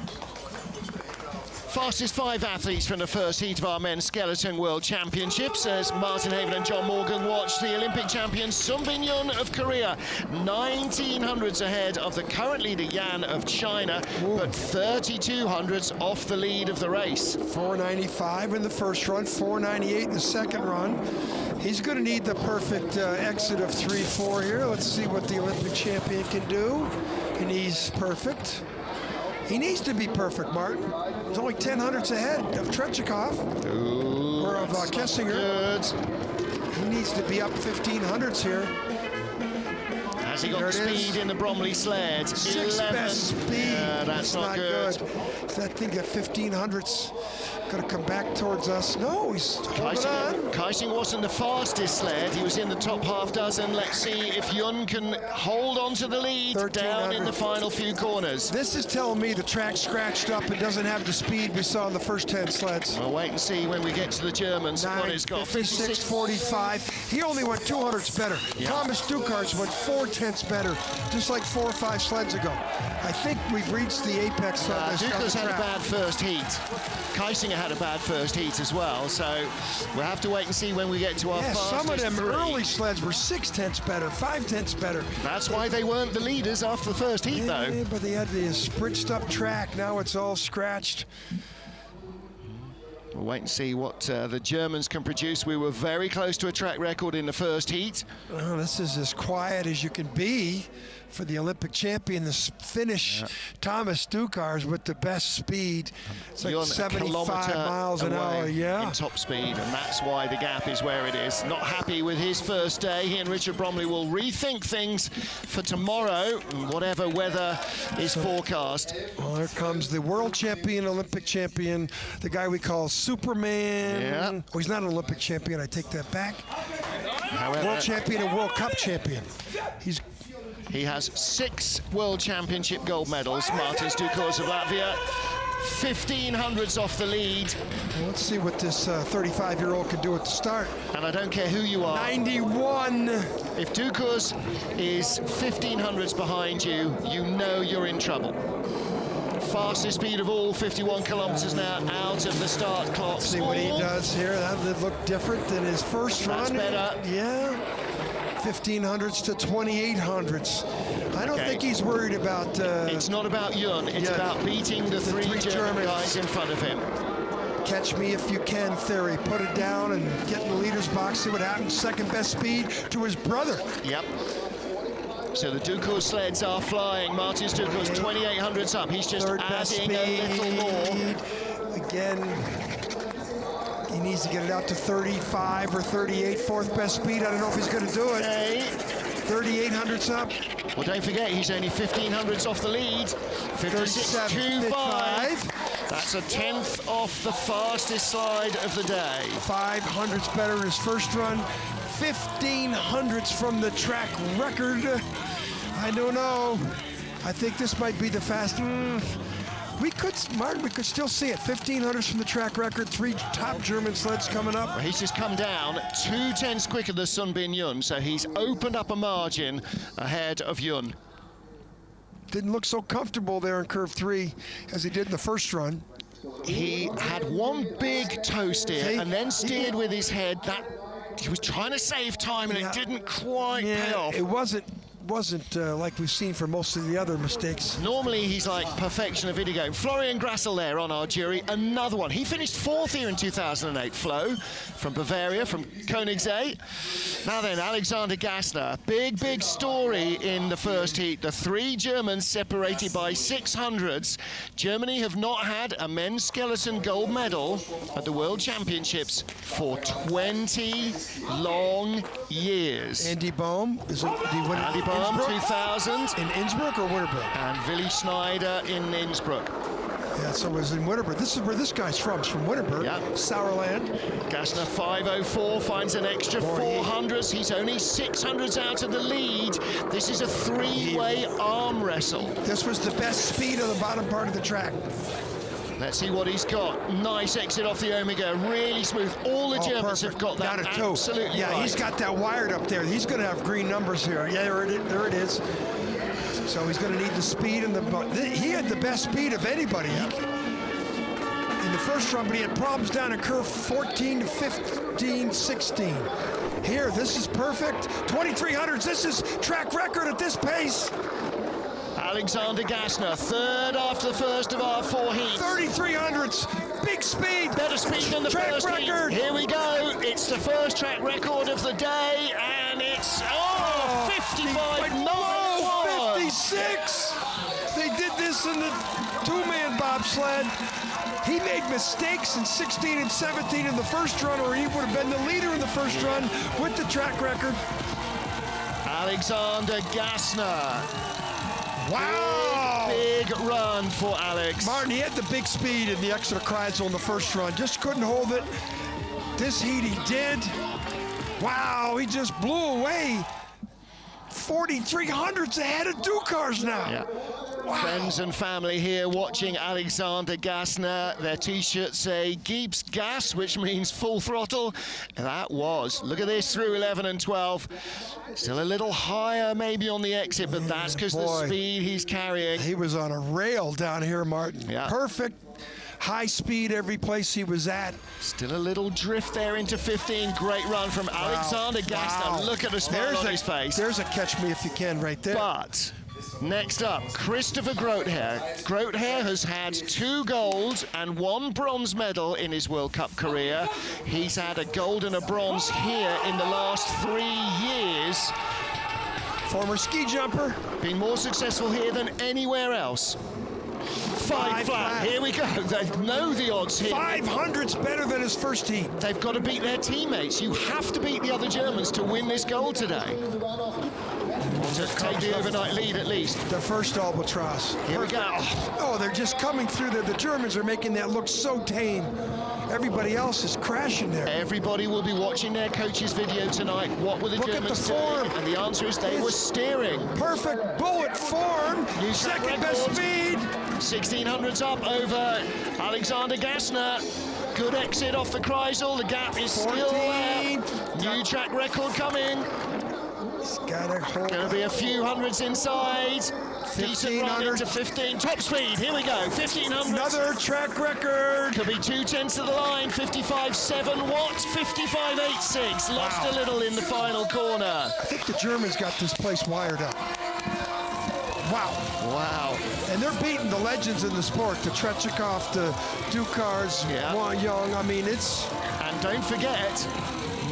Speaker 1: Fastest 5 athletes from the first heat of our men's skeleton world championships as Martin Haven and John Morgan watch the Olympic champion Sun Bin-yun of Korea 1900s ahead of the current leader Yan of China, but 32 hundredths off the lead of the race.
Speaker 2: 495 in the first run, 498 in the second run. He's going to need the perfect exit of 3-4 here. Let's see what the Olympic champion can do. And he's perfect. He needs to be perfect, Martin. He's only 10 hundredths ahead of Tretyakov, or of Kessinger. He needs to be up 15 hundredths here.
Speaker 1: Has he got the speed in the Bromley sled?
Speaker 2: 6th best speed.
Speaker 1: Yeah, that's not good.
Speaker 2: I think at 15 hundredths going to come back towards us. No, he's holding on.
Speaker 1: Kaiser wasn't the fastest sled. He was in the top half dozen. Let's see if Yun can hold on to the lead down in the final few corners.
Speaker 2: This is telling me the track's scratched up and doesn't have the speed we saw in the first 10 sleds.
Speaker 1: We'll wait and see when we get to the Germans. What it's got.
Speaker 2: 56.45. He only went 2 hundredths better. Thomas Ducars went 4 tenths better, just like 4 or 5 sleds ago. I think we've reached the apex of this.
Speaker 1: Ducars had a bad first heat. Kaiser had a bad first heat as well, so we'll have to wait and see when we get to our fastest
Speaker 2: some of them
Speaker 1: 3.
Speaker 2: early sleds were 6 tenths better, 5 tenths better.
Speaker 1: That's why they weren't the leaders after the first heat, though.
Speaker 2: But they had the spritzed up track. Now it's all scratched.
Speaker 1: We'll wait and see what the Germans can produce. We were very close to a track record in the first heat.
Speaker 2: Oh, this is as quiet as you can be for the Olympic champion. The Finnish Thomas Ducars with the best speed. It's like 75 miles an hour.
Speaker 1: In top speed, and that's why the gap is where it is. Not happy with his first day. He and Richard Bromley will rethink things for tomorrow, whatever weather is forecast.
Speaker 2: Well, here comes the world champion, Olympic champion, the guy we call Superman. Oh, he's not an Olympic champion. I take that back.
Speaker 1: However,
Speaker 2: world champion and World Cup champion.
Speaker 1: He has 6 World Championship gold medals. Martins Ducars of Latvia, 15 hundredths off the lead.
Speaker 2: Well, let's see what this 35-year-old can do at the start.
Speaker 1: And I don't care who you are.
Speaker 2: 91.
Speaker 1: If Ducars is 15 hundredths behind you, you know you're in trouble. Fastest speed of all, 51 kilometers now out of the start clock.
Speaker 2: Let's see what he does here. That would look different than his first run.
Speaker 1: That's better.
Speaker 2: Yeah. 1500s to 2800s. I don't think he's worried about...
Speaker 1: it's not about Yun. It's about beating the three German guys in front of him.
Speaker 2: Catch me if you can theory. Put it down and get in the leader's box. See what happens. 2nd best speed to his brother.
Speaker 1: Yep. So the Ducars sleds are flying. Martins Ducars 28 hundredths up. He's just adding a little more.
Speaker 2: Again, he needs to get it out to 35 or 38. 4th best speed. I don't know if he's going to do it. 3,800s up.
Speaker 1: Well, don't forget, he's only 1,500s off the lead. 56.25. That's a 10th off the fastest slide of the day.
Speaker 2: 500s better in his first run. 1,500s from the track record. I don't know. I think this might be the fast. Martin, we could still see it. 1,500s from the track record. 3 top German sleds coming up.
Speaker 1: Well, he's just come down 2 tenths quicker than Sun Bin Yun, so he's opened up a margin ahead of Yun.
Speaker 2: Didn't look so comfortable there in curve 3 as he did in the first run.
Speaker 1: He had one big toe steer and then steered with his head. That he was trying to save time and it didn't quite pay off.
Speaker 2: It wasn't like we've seen for most of the other mistakes.
Speaker 1: Normally he's like perfection of video game. Florian Grassel there on our jury, another one. He finished 4th here in 2008. Flo from Bavaria, from Koenigsegg. Now then, Alexander Gaster. Big story in the first heat. The 3 Germans separated by 600s. Germany have not had a men's skeleton gold medal at the World Championships for 20 long years.
Speaker 2: Andy Bohm, did he win
Speaker 1: Andy Bohm, 2000.
Speaker 2: In Innsbruck or Winterberg?
Speaker 1: And Willi Schneider in Innsbruck.
Speaker 2: Yeah, so it was in Winterberg. This is where this guy's from. He's from Winterberg, Sauerland.
Speaker 1: Gassner 5:04 finds an extra 400s. He's only 600s out of the lead. This is a 3-way arm wrestle.
Speaker 2: This was the best speed of the bottom part of the track.
Speaker 1: Let's see what he's got. Nice exit off the Omega, really smooth. All the Germans have got that absolutely right.
Speaker 2: He's got that wired up there. He's going to have green numbers here. Yeah, there it is. So he's going to need the speed and he had the best speed of anybody in the first run, but he had problems down at curve 14 to 15, 16. Here, this is perfect. 2,300s. This is track record at this pace.
Speaker 1: Alexander Gassner, 3rd after the first of our 4 heats.
Speaker 2: 3,300s, big speed.
Speaker 1: Better speed than the first
Speaker 2: record.
Speaker 1: Heat. Here we go. It's the first track record of the day, and it's 55.91.
Speaker 2: 56. They did this in the 2-man bobsled. He made mistakes in 16 and 17 in the first run, or he would have been the leader in the first run with the track record.
Speaker 1: Alexander Gassner.
Speaker 2: Wow!
Speaker 1: Big run for Alex.
Speaker 2: Martin, he had the big speed in the Exeter Kreisel in the first run. Just couldn't hold it. This heat he did. Wow, he just blew away. 4,300s ahead of Dukars now.
Speaker 1: Yeah.
Speaker 2: Wow.
Speaker 1: Friends and family here watching Alexander Gassner. Their t-shirts say Giebs Gas, which means full throttle. And that was. Look at this through 11 and 12. Still a little higher maybe on the exit, but that's because the speed he's carrying.
Speaker 2: He was on a rail down here, Martin.
Speaker 1: Yeah.
Speaker 2: Perfect. High speed every place he was at.
Speaker 1: Still a little drift there into 15. Great run from Alexander Gassner.
Speaker 2: Wow.
Speaker 1: Look at the smile on his face.
Speaker 2: There's a catch me if you can right there.
Speaker 1: But next up, Christopher Grote. Grote has had 2 gold and 1 bronze medal in his World Cup career. He's had a gold and a bronze here in the last 3 years.
Speaker 2: Former ski jumper.
Speaker 1: Been more successful here than anywhere else. 5 flat. Here we go. They know the odds here.
Speaker 2: 500's better than his first heat.
Speaker 1: They've got to beat their teammates. You have to beat the other Germans to win this gold today. To take the overnight lead at least.
Speaker 2: The first albatross.
Speaker 1: Here we go.
Speaker 2: Oh, they're just coming through there. The Germans are making that look so tame. Everybody else is crashing there.
Speaker 1: Everybody will be watching their coach's video tonight. What were the Germans doing? And the answer is they were steering.
Speaker 2: Perfect bullet form.
Speaker 1: New
Speaker 2: second best speed.
Speaker 1: 1,600s up over Alexander Gassner. Good exit off the Kreisel. The gap is still there. New track record coming.
Speaker 2: He's got to hold.
Speaker 1: Going to be a few hundreds inside. Decent run into 15. Top speed. Here we go. 1,500.
Speaker 2: Another track record.
Speaker 1: Could be 2 tenths of the line. 55.7 watts. 55.86. Lost a little in the final corner.
Speaker 2: I think the Germans got this place wired up. Wow.
Speaker 1: Wow.
Speaker 2: And they're beating the legends in the sport. The Tretyakov, the Dukars, Wang Young. I mean, it's...
Speaker 1: And don't forget,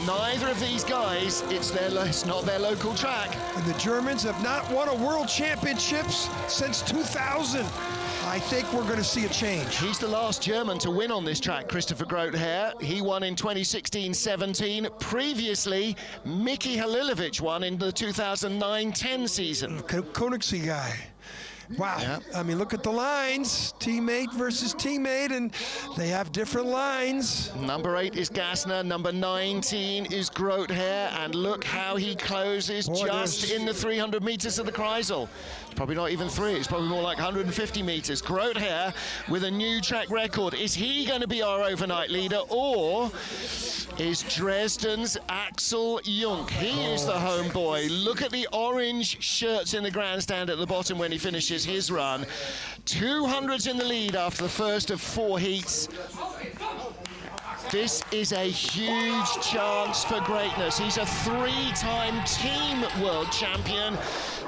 Speaker 1: neither of these guys, it's not their local track.
Speaker 2: And the Germans have not won a world championships since 2000. I think we're going to see a change.
Speaker 1: He's the last German to win on this track, Christopher Grote. He won in 2016-17. Previously, Miki Halilovic won in the 2009-10 season.
Speaker 2: Koenigsegg guy. Wow. Yeah. I mean, look at the lines. Teammate versus teammate, and they have different lines.
Speaker 1: Number 8 is Gaster. Number 19 is Grote, and look how he closes just in the 300 meters of the Kreisel. It's probably not even 3. It's probably more like 150 meters. Grote with a new track record. Is he going to be our overnight leader, or is Dresden's Axel Jung? He is the homeboy. Look at the orange shirts in the grandstand at the bottom when he finishes his run. 200s in the lead after the first of 4 heats. This is a huge chance for greatness. He's a 3-time team world champion.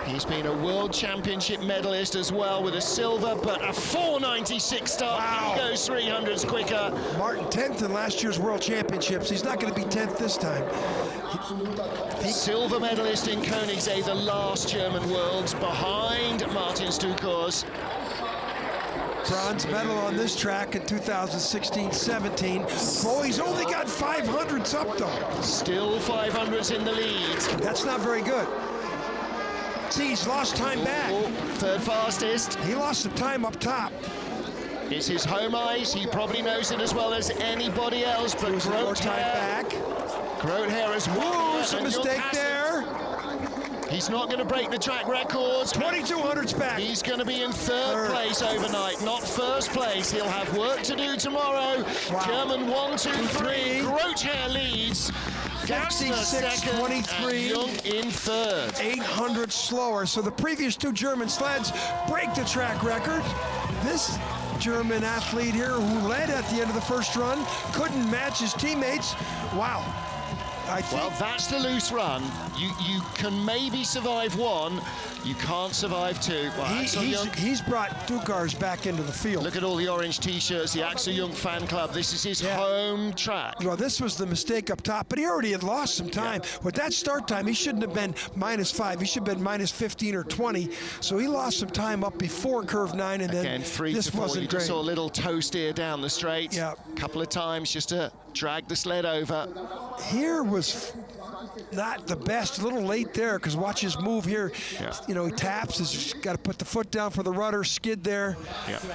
Speaker 1: He's been a world championship medalist as well with a silver, but a 4.96 start. Wow. He goes 300s quicker.
Speaker 2: Martin 10th in last year's world championships. He's not going to be 10th this time.
Speaker 1: Silver medalist in Koenigsegg, the last German worlds, behind Martin Stuckers.
Speaker 2: Bronze medal on this track in 2016-17. Oh, he's only got 500s up though.
Speaker 1: Still 500s in the lead.
Speaker 2: That's not very good. See, he's lost time back.
Speaker 1: Third fastest.
Speaker 2: He lost some time up top.
Speaker 1: It's his home ice. He probably knows it as well as anybody else. But
Speaker 2: Grote back.
Speaker 1: Grote has won.
Speaker 2: Ooh, some mistake there.
Speaker 1: He's not going to break the track record.
Speaker 2: 2200s back.
Speaker 1: He's going to be in third place overnight, not first place. He'll have work to do tomorrow. Wow. German 1, 2, 3. Grote leads.
Speaker 2: 56.23.
Speaker 1: Jung in third.
Speaker 2: 800 slower. So the previous 2 German sleds break the track record. This German athlete here who led at the end of the first run couldn't match his teammates. Wow.
Speaker 1: Well, that's the loose run. You can maybe survive 1. You can't survive 2. Well,
Speaker 2: he's brought 2 cars back into the field.
Speaker 1: Look at all the orange T-shirts, the Axel Jung fan club. This is his home track.
Speaker 2: Well, this was the mistake up top, but he already had lost some time. With that start time, he shouldn't have been -5. He should have been -15 or 20. So he lost some time up before curve 9, and
Speaker 1: again,
Speaker 2: then
Speaker 1: 3
Speaker 2: this
Speaker 1: to 4.
Speaker 2: wasn't
Speaker 1: You
Speaker 2: great.
Speaker 1: just saw a little toe steer down the straight. A couple of times just to drag the sled over.
Speaker 2: Here was not the best, a little late there, because watch his move here. You know, he taps, he's got to put the foot down for the rudder, skid there.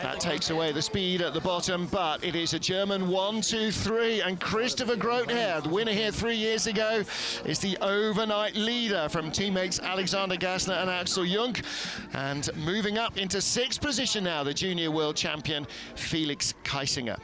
Speaker 1: That takes away the speed at the bottom, but it is a German 1, 2, 3, and Christopher Grote, the winner here 3 years ago, is the overnight leader from teammates Alexander Gaster and Axel Jung. And moving up into 6th position now, the junior world champion, Felix Kaiser.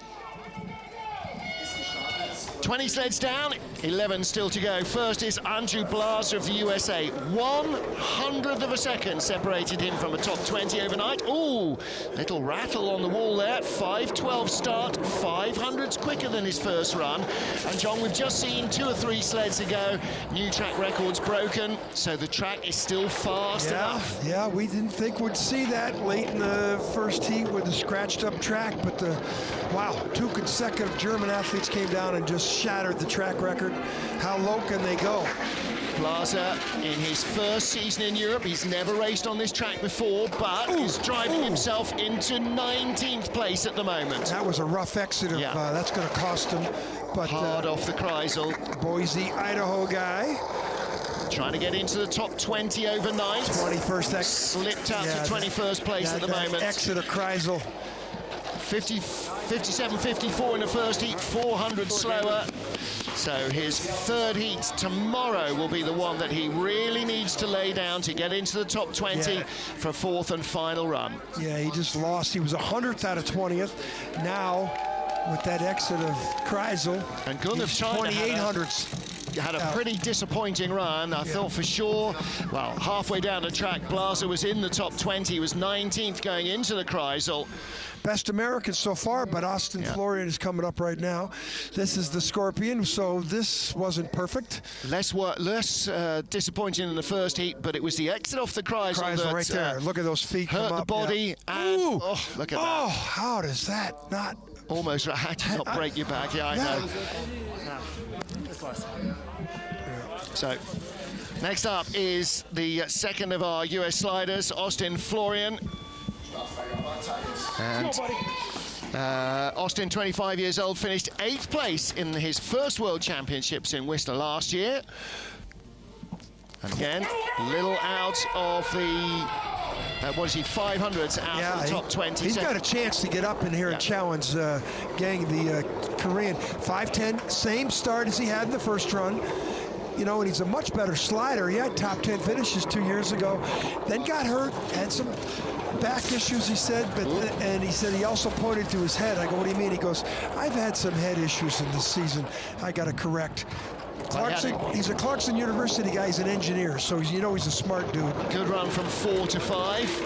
Speaker 1: 20 sleds down, 11 still to go. First is Andrew Blaser of the USA. 1/100th of a second separated him from a top 20 overnight. Ooh, little rattle on the wall there. 5:12 start, 500s quicker than his first run. And John, we've just seen 2 or 3 sleds ago. New track records broken, so the track is still fast enough.
Speaker 2: Yeah, we didn't think we'd see that late in the first heat with the scratched up track, but wow, 2 consecutive German athletes came down and just shattered the track record. How low can they go?
Speaker 1: Blaser, in his first season in Europe, he's never raced on this track before, but he's driving himself into 19th place at the moment.
Speaker 2: That was a rough exit of, that's going to cost him. But
Speaker 1: hard off the Kreisel.
Speaker 2: Boise, Idaho guy.
Speaker 1: Trying to get into the top 20 overnight.
Speaker 2: 21st
Speaker 1: slipped out to 21st place at the moment.
Speaker 2: Exit of Kreisel.
Speaker 1: 57.54 in the first heat, 400 slower. So his third heat tomorrow will be the one that he really needs to lay down to get into the top 20 for 4th and final run.
Speaker 2: Yeah, he just lost. He was 100th out of 20th. Now, with that exit of Kreisel,
Speaker 1: and Gunnar
Speaker 2: 2800s.
Speaker 1: Had a pretty disappointing run. I thought for sure, well, halfway down the track, Blaser was in the top 20. He was 19th going into the Kreisel.
Speaker 2: Best American so far, but Austin Florian is coming up right now. This is the Scorpion, so this wasn't perfect.
Speaker 1: Less disappointing in the first heat, but it was the exit off the Kreisel that,
Speaker 2: right there. Look at those feet
Speaker 1: hurt
Speaker 2: come
Speaker 1: the
Speaker 2: up.
Speaker 1: body. And, look at that.
Speaker 2: Oh, how does that not?
Speaker 1: Almost right. Had to not break your back. Yeah, I know. So, next up is the second of our US sliders, Austin Florian. And Austin, 25 years old, finished 8th place in his first World Championships in Whistler last year. And again, little out of the, what is he, 500s out of the top 20.
Speaker 2: He's got a chance to get up in here and challenge Gang, the Korean. 5'10", same start as he had in the first run. You know, and he's a much better slider. He had top 10 finishes 2 years ago, then got hurt, had some back issues, he said, and he said he also pointed to his head. I go, what do you mean? He goes, I've had some head issues in this season. I got to correct. Clarkson, he's a Clarkson University guy. He's an engineer, so you know he's a smart dude.
Speaker 1: Good run from 4 to 5.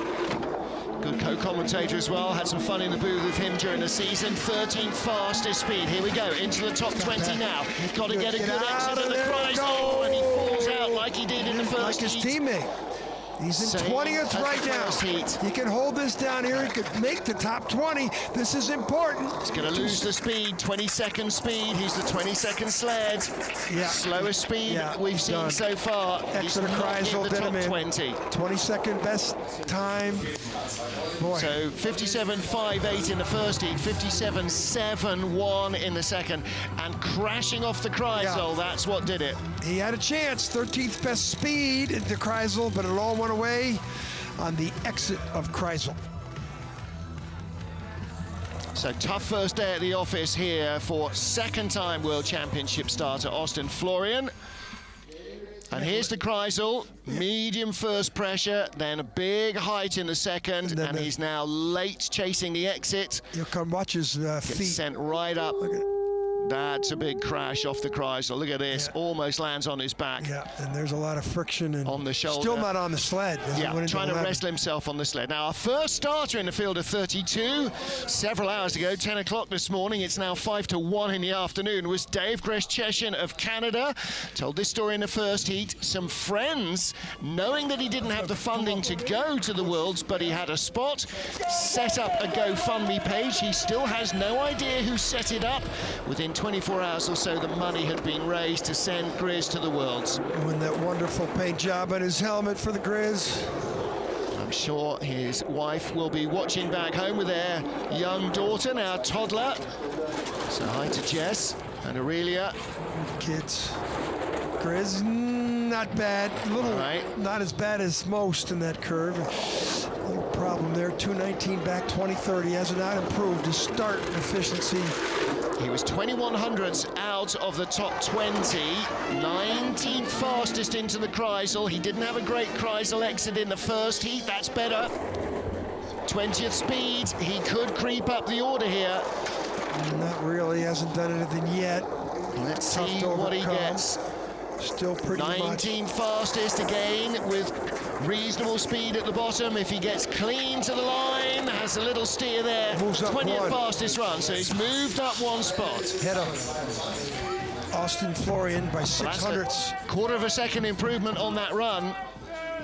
Speaker 1: Good co-commentator as well. Had some fun in the booth with him during the season. 13th fastest speed. Here we go, into the top 20 now. Got to get a good exit of the Chrysler, and he falls out like he did in the first
Speaker 2: heat. Like his teammate. He's in 20th right now. He can hold this down here. He could make the top 20. This is important.
Speaker 1: He's going to lose the speed, 22nd speed. He's the 22nd sled. Yeah. Slowest speed we've seen so far.
Speaker 2: Exit of Chrysler did him in.
Speaker 1: 20.
Speaker 2: 22nd best time. Boy.
Speaker 1: So 57.58 in the first heat, 57.71 in the second, and crashing off the Chrysler. That's what did it.
Speaker 2: He had a chance. 13th best speed at the Chrysler, but it all went away on the exit of Chrysler.
Speaker 1: So tough first day at the office here for second-time World Championship starter Austin Florian. And here's the Chrysler, medium first pressure, then a big height in the second, and he's now late chasing the exit.
Speaker 2: You'll come watch his feet.
Speaker 1: Sent right up. That's a big crash off the Chrysler. Look at this, almost lands on his back.
Speaker 2: Yeah, and there's a lot of friction and
Speaker 1: on the shoulder.
Speaker 2: Still not on the sled.
Speaker 1: Trying to wrestle himself on the sled. Now, our first starter in the field of 32, several hours ago, 10 o'clock this morning, it's now 5 to 1 in the afternoon, was Dave Greszczeshin of Canada. Told this story in the first heat. Some friends, knowing that he didn't have the funding to go to the Worlds, but he had a spot, set up a GoFundMe page. He still has no idea who set it up. Within 24 hours or so, the money had been raised to send Grizz to the Worlds.
Speaker 2: Doing that wonderful paint job on his helmet for the Grizz.
Speaker 1: I'm sure his wife will be watching back home with their young daughter, now toddler. So hi to Jess and Aurelia.
Speaker 2: Kids. Grizz, not bad. A little, not as bad as most in that curve. A little problem there. 219 back, 2030. Has not improved his start efficiency.
Speaker 1: He was 2100ths out of the top 20, 19th fastest into the Chrysler. He didn't have a great Chrysler exit in the first heat, that's better. 20th speed, he could creep up the order here.
Speaker 2: Not really, hasn't done anything yet.
Speaker 1: Let's see what he gets.
Speaker 2: Still pretty
Speaker 1: 19th fastest again with reasonable speed at the bottom. If he gets clean to the line, has a little steer there. 20th fastest run, so he's moved up one spot.
Speaker 2: Head of Austin Florian by 600ths.
Speaker 1: Quarter of a second improvement on that run.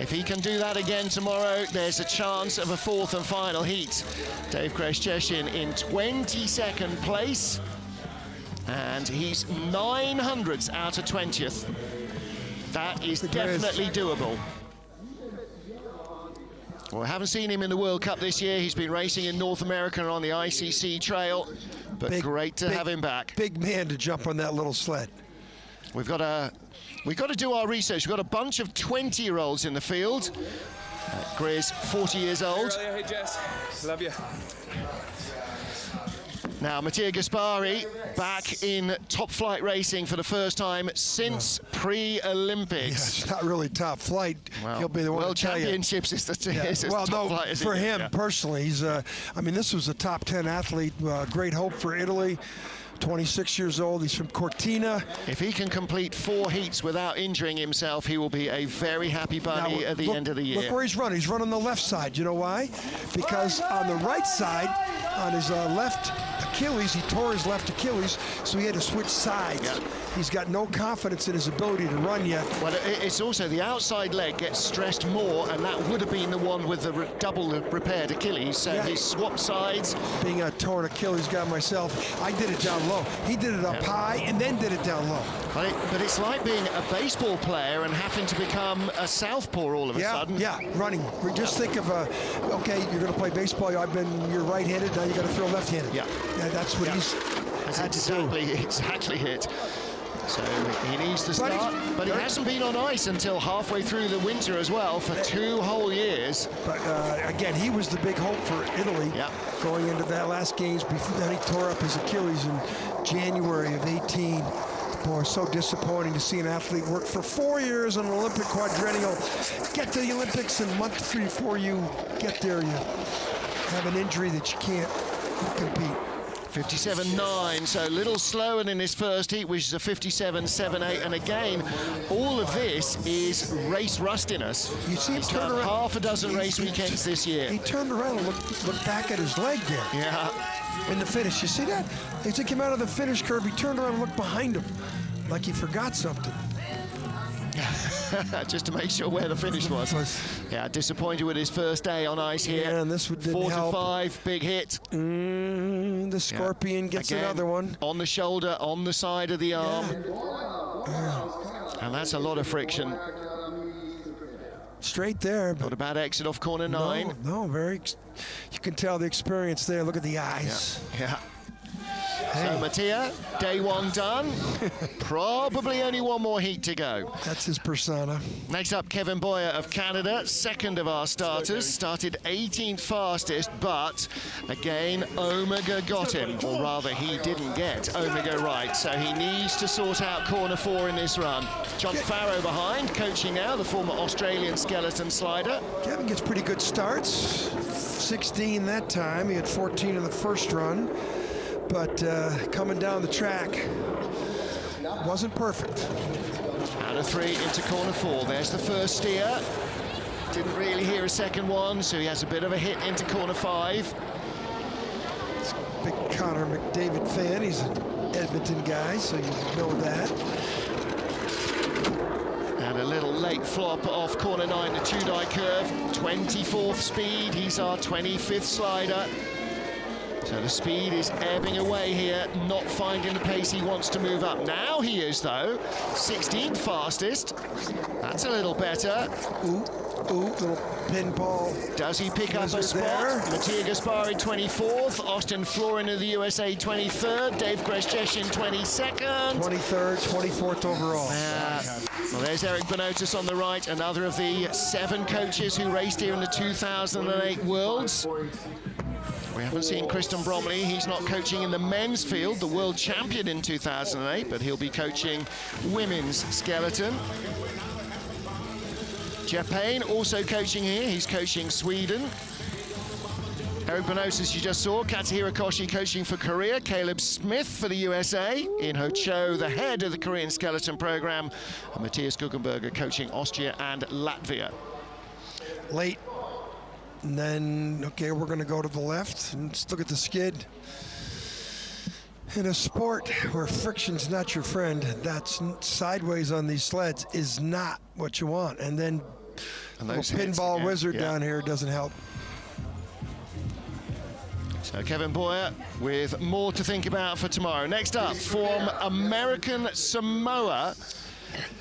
Speaker 1: If he can do that again tomorrow, there's a chance of a fourth and final heat. Dave Greszczeshin in 22nd place. And he's 900ths out of 20th. That is definitely doable. Well, I haven't seen him in the World Cup this year. He's been racing in North America and on the ICC trail, but great to have him back.
Speaker 2: Big man to jump on that little sled.
Speaker 1: We've got to do our research. We've got a bunch of 20-year-olds in the field. Grizz, 40 years old.
Speaker 3: Hey, Jess. Love you.
Speaker 1: Now, Mattia Gaspari back in top flight racing for the first time since pre-Olympics.
Speaker 2: Yeah, it's not really top flight.
Speaker 1: Well,
Speaker 2: he'll be the one
Speaker 1: World
Speaker 2: to tell
Speaker 1: Championships
Speaker 2: you.
Speaker 1: is the
Speaker 2: well,
Speaker 1: top
Speaker 2: no,
Speaker 1: flight.
Speaker 2: for him personally, he's. I mean, this was a top 10 athlete. Great hope for Italy. 26 years old. He's from Cortina.
Speaker 1: If he can complete 4 heats without injuring himself, he will be a very happy bunny at the end of the year.
Speaker 2: Look where he's running. He's running the left side. You know why? Because on the right side, on his left Achilles, he tore his left Achilles, so he had to switch sides. He's got no confidence in his ability to run yet.
Speaker 1: Well, it's also the outside leg gets stressed more, and that would have been the one with the double repaired Achilles. So he swapped sides.
Speaker 2: Being a torn Achilles guy myself, I did it down low. He did it up high and then did it down low.
Speaker 1: But it's like being a baseball player and having to become a southpaw all of a sudden.
Speaker 2: Yeah, running. Just think of, okay, you're going to play baseball. You're right-handed, now you got to throw left-handed.
Speaker 1: Yeah,
Speaker 2: that's what he's had to do.
Speaker 1: Exactly it. So he needs to start, but he hasn't been on ice until halfway through the winter as well for 2 whole years.
Speaker 2: But again, he was the big hope for Italy going into that last games. Before then, he tore up his Achilles in January of 18. Boy, so disappointing to see an athlete work for 4 years on an Olympic quadrennial, get to the Olympics, and month 3 before you get there, you have an injury that you can't compete.
Speaker 1: 57.9, so a little slower than his first heat, which is a 57.78. And again, all of this is race rustiness.
Speaker 2: You see him turn around.
Speaker 1: Half a dozen race weekends this year.
Speaker 2: He turned around and looked back at his leg there.
Speaker 1: Yeah.
Speaker 2: In the finish, you see that? As he came out of the finish curve, he turned around and looked behind him, like he forgot something.
Speaker 1: Just to make sure where the finish was. Yeah, disappointed with his first day on ice here.
Speaker 2: Yeah, and this didn't
Speaker 1: 4
Speaker 2: help.
Speaker 1: to 5, big hit.
Speaker 2: The Scorpion gets
Speaker 1: again,
Speaker 2: another one.
Speaker 1: On the shoulder, on the side of the arm. And that's a lot of friction.
Speaker 2: Straight there.
Speaker 1: Not a bad exit off corner 9.
Speaker 2: No, very. You can tell the experience there. Look at the eyes.
Speaker 1: Yeah. So Mattia, day 1 done. Probably only 1 more heat to go.
Speaker 2: That's his persona.
Speaker 1: Next up, Kevin Boyer of Canada, second of our starters. Started 18th fastest, but again, Omega got him. Or rather, he didn't get Omega right. So he needs to sort out corner 4 in this run. John Farrow behind, coaching now, the former Australian skeleton slider.
Speaker 2: Kevin gets pretty good starts. 16 that time. He had 14 in the first run. But coming down the track wasn't perfect.
Speaker 1: Out of 3 into corner 4. There's the first steer. Didn't really hear a second one, so he has a bit of a hit into corner 5.
Speaker 2: It's a big Connor McDavid fan. He's an Edmonton guy, so you know that.
Speaker 1: And a little late flop off corner 9, the two-die curve. 24th speed. He's our 25th slider. So the speed is ebbing away here, not finding the pace he wants to move up. Now he is, though, 16th fastest. That's a little better.
Speaker 2: Little pinball.
Speaker 1: Does he pick up a spot?
Speaker 2: There.
Speaker 1: Mattia Gaspari 24th, Austin Florian of the USA 23rd, Dave Greszczeshin 22nd.
Speaker 2: 23rd, 24th overall.
Speaker 1: Well, there's Eric Bonotis on the right, another of the 7 coaches who raced here in the 2008 Worlds. We haven't seen Kristen Bromley. He's not coaching in the men's field, the world champion in 2008, but he'll be coaching women's skeleton. Jeff Payne also coaching here. He's coaching Sweden. Eric Bonotis, you just saw. Katsuhiro Koshi coaching for Korea. Caleb Smith for the USA. In Ho Cho, the head of the Korean skeleton program. And Matthias Guggenberger coaching Austria and Latvia.
Speaker 2: Late. And then, okay, we're going to go to the left and look at the skid. In a sport where friction's not your friend, that's sideways on these sleds is not what you want. And then a pinball wizard down here doesn't help.
Speaker 1: So Kevin Boyer with more to think about for tomorrow. Next up, from American Samoa,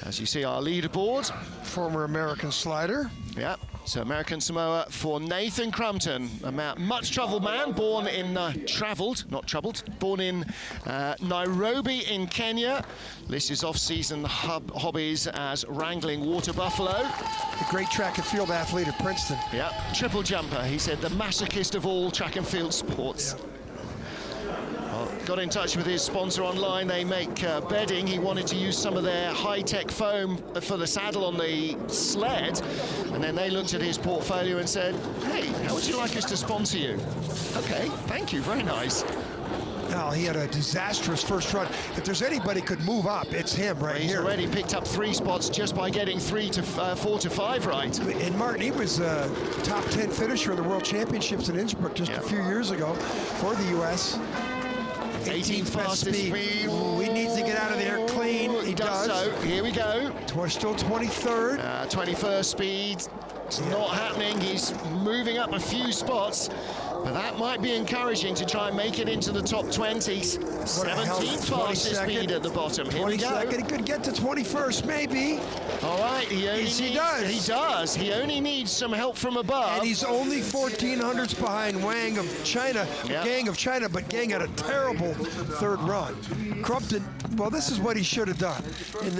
Speaker 1: as you see our leaderboard.
Speaker 2: Former American slider.
Speaker 1: Yeah. So American Samoa for Nathan Crampton, a much travelled man, born in born in Nairobi in Kenya. Lists his off-season hobbies as wrangling water buffalo.
Speaker 2: A great track and field athlete at Princeton.
Speaker 1: Yeah, triple jumper. He said the masochist of all track and field sports. Yeah. Well, got in touch with his sponsor online. They make bedding. He wanted to use some of their high-tech foam for the saddle on the sled. And then they looked at his portfolio and said, hey, how would you like us to sponsor you? Okay, thank you, very nice.
Speaker 2: Now, he had a disastrous first run. If there's anybody could move up, it's him right here.
Speaker 1: He's already picked up 3 spots just by getting 4 to 5 right.
Speaker 2: And Martin, he was a top 10 finisher in the World Championships in Innsbruck just a few years ago for the U.S.
Speaker 1: 18th fastest speed.
Speaker 2: Ooh, he needs to get out of there clean. He does.
Speaker 1: So here we go.
Speaker 2: Still 23rd.
Speaker 1: 21st speed. It's not happening. He's moving up a few spots, but that might be encouraging to try and make it into the top 20s. 17th fastest speed at the bottom. Here we go.
Speaker 2: He could get to 21st, maybe.
Speaker 1: All right, he does. He does. He only needs some help from above.
Speaker 2: And he's only 1400s behind Wang of China, Gang of China, but Gang had a terrible third run. Crampton, well, this is what he should have done. And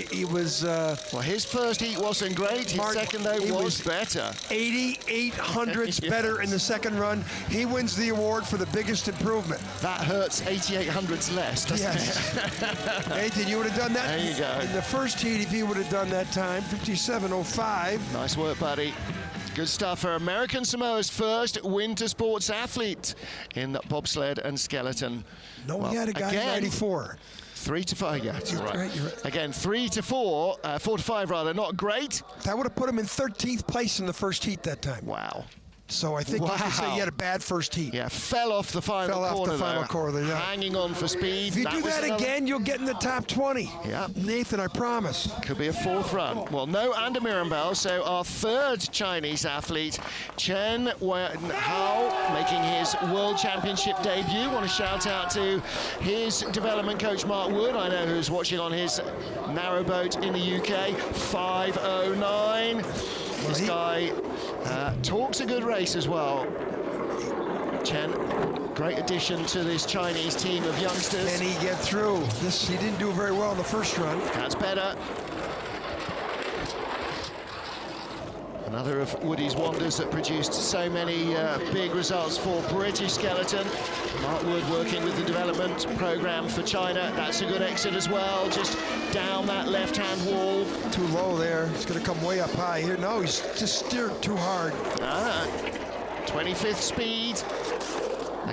Speaker 2: he was.
Speaker 1: Well, his first heat wasn't great. His second though was better.
Speaker 2: 8800s better in the second run. He wins the award for the biggest improvement.
Speaker 1: That hurts 8800s less, doesn't it?
Speaker 2: Nathan, you would have done that.
Speaker 1: There you go.
Speaker 2: In the first heat, if he would have done that time, 57.05.
Speaker 1: Nice work, buddy. Good stuff for American Samoa's first winter sports athlete in bobsled and skeleton.
Speaker 2: No, we had a guy in 94.
Speaker 1: 3 to 5, yeah, you're right.
Speaker 2: You're right.
Speaker 1: Again, 3 to 4, 4 to 5 rather, not great.
Speaker 2: That would have put him in 13th place in the first heat that time.
Speaker 1: Wow.
Speaker 2: So I think you can say he had a bad first heat.
Speaker 1: Yeah, fell off the final corner, hanging on for speed.
Speaker 2: If you do that again, you'll get in the top 20.
Speaker 1: Yeah.
Speaker 2: Nathan, I promise.
Speaker 1: Could be a fourth run. Well, no under Mirambel, so our third Chinese athlete, Chen Wen-hao, making his World Championship debut. Want to shout out to his development coach, Mark Wood. I know who's watching on his narrowboat in the UK. 5:09. This guy talks a good race as well. Chen, great addition to this Chinese team of youngsters.
Speaker 2: Can he get through? He didn't do very well in the first run.
Speaker 1: That's better. Another of Woody's wonders that produced so many big results for British skeleton. Mark Wood working with the development program for China. That's a good exit as well, just down that left-hand wall.
Speaker 2: Too low there. It's going to come way up high here. No, he's just steered too hard.
Speaker 1: 25th speed.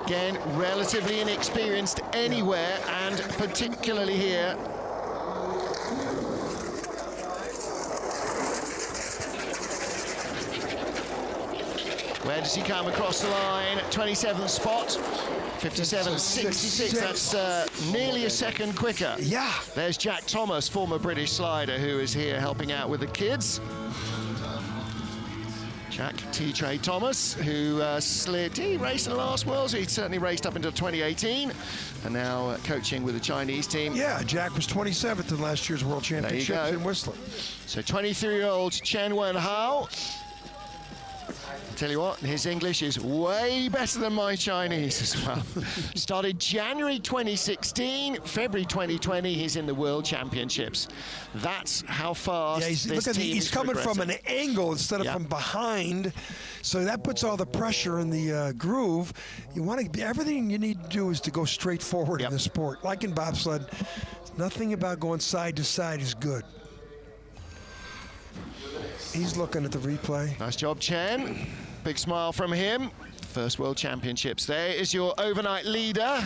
Speaker 1: Again, relatively inexperienced anywhere, and particularly here. Where does he come across the line? 27th spot, 57.66. That's nearly a second quicker.
Speaker 2: Yeah.
Speaker 1: There's Jack Thomas, former British slider, who is here helping out with the kids. Jack T-Tray Thomas, who he raced in the last Worlds. He certainly raced up until 2018, and now coaching with the Chinese team.
Speaker 2: Yeah, Jack was 27th in last year's World Championships in Whistler.
Speaker 1: So 23-year-old Chen Wen-hao. Tell you what, his English is way better than my Chinese as well. Started January 2016, February 2020, he's in the World Championships. That's how fast this team
Speaker 2: he's
Speaker 1: is
Speaker 2: coming
Speaker 1: progressing.
Speaker 2: from an angle instead of from behind, so that puts all the pressure in the groove. You want to, everything you need to do is to go straight forward in the sport. Like in bobsled, nothing about going side to side is good. He's looking at the replay.
Speaker 1: Nice job, Chen. Big smile from him. First World Championships. There is your overnight leader.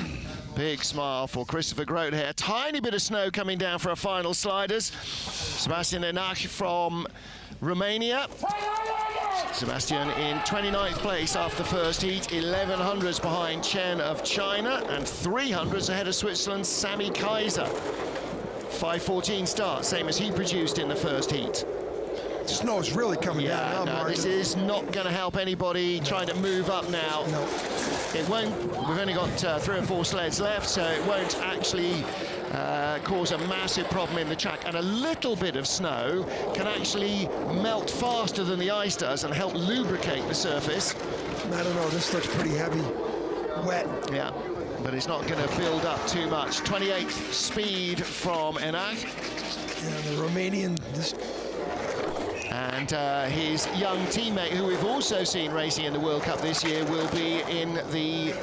Speaker 1: Big smile for Christopher Grote here. Tiny bit of snow coming down for our final sliders. Sebastian Enach from Romania. Sebastian in 29th place after the first heat. 1100s behind Chen of China, and 300s ahead of Switzerland's Sammy Kaiser. 5:14 start, same as he produced in the first heat.
Speaker 2: Snow is really coming down now,
Speaker 1: this is not going to help anybody trying to move up now.
Speaker 2: No.
Speaker 1: It won't. We've only got 3 or 4 sleds left, so it won't actually cause a massive problem in the track. And a little bit of snow can actually melt faster than the ice does and help lubricate the surface.
Speaker 2: I don't know, this looks pretty heavy, wet.
Speaker 1: Yeah, but it's not going to build up too much. 28th speed from Enach.
Speaker 2: Yeah, the Romanian...
Speaker 1: And his young teammate, who we've also seen racing in the World Cup this year, will be in the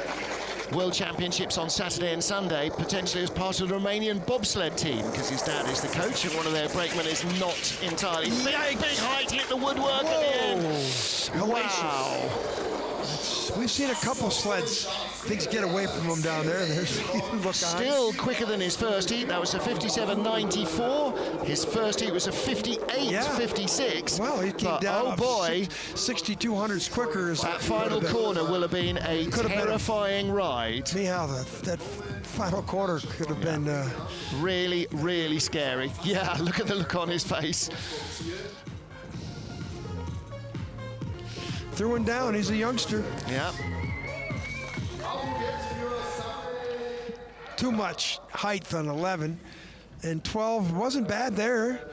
Speaker 1: World Championships on Saturday and Sunday, potentially as part of the Romanian bobsled team, because his dad is the coach, and one of their brakemen is not entirely fit. Big height, hit the woodwork at the end. Wow.
Speaker 2: We've seen a couple sleds. Things get away from him down there.
Speaker 1: Still quicker than his first heat. That was a 57.94. His first heat was a 58.56.
Speaker 2: Well, he came down.
Speaker 1: Oh boy,
Speaker 2: 6,200s quicker.
Speaker 1: That final corner will have been a terrifying ride.
Speaker 2: See how that final corner could have been...
Speaker 1: Really, really scary. Yeah, look at the look on his face.
Speaker 2: Threw one down, he's a youngster.
Speaker 1: Yeah.
Speaker 2: Too much height on 11, and 12 wasn't bad there.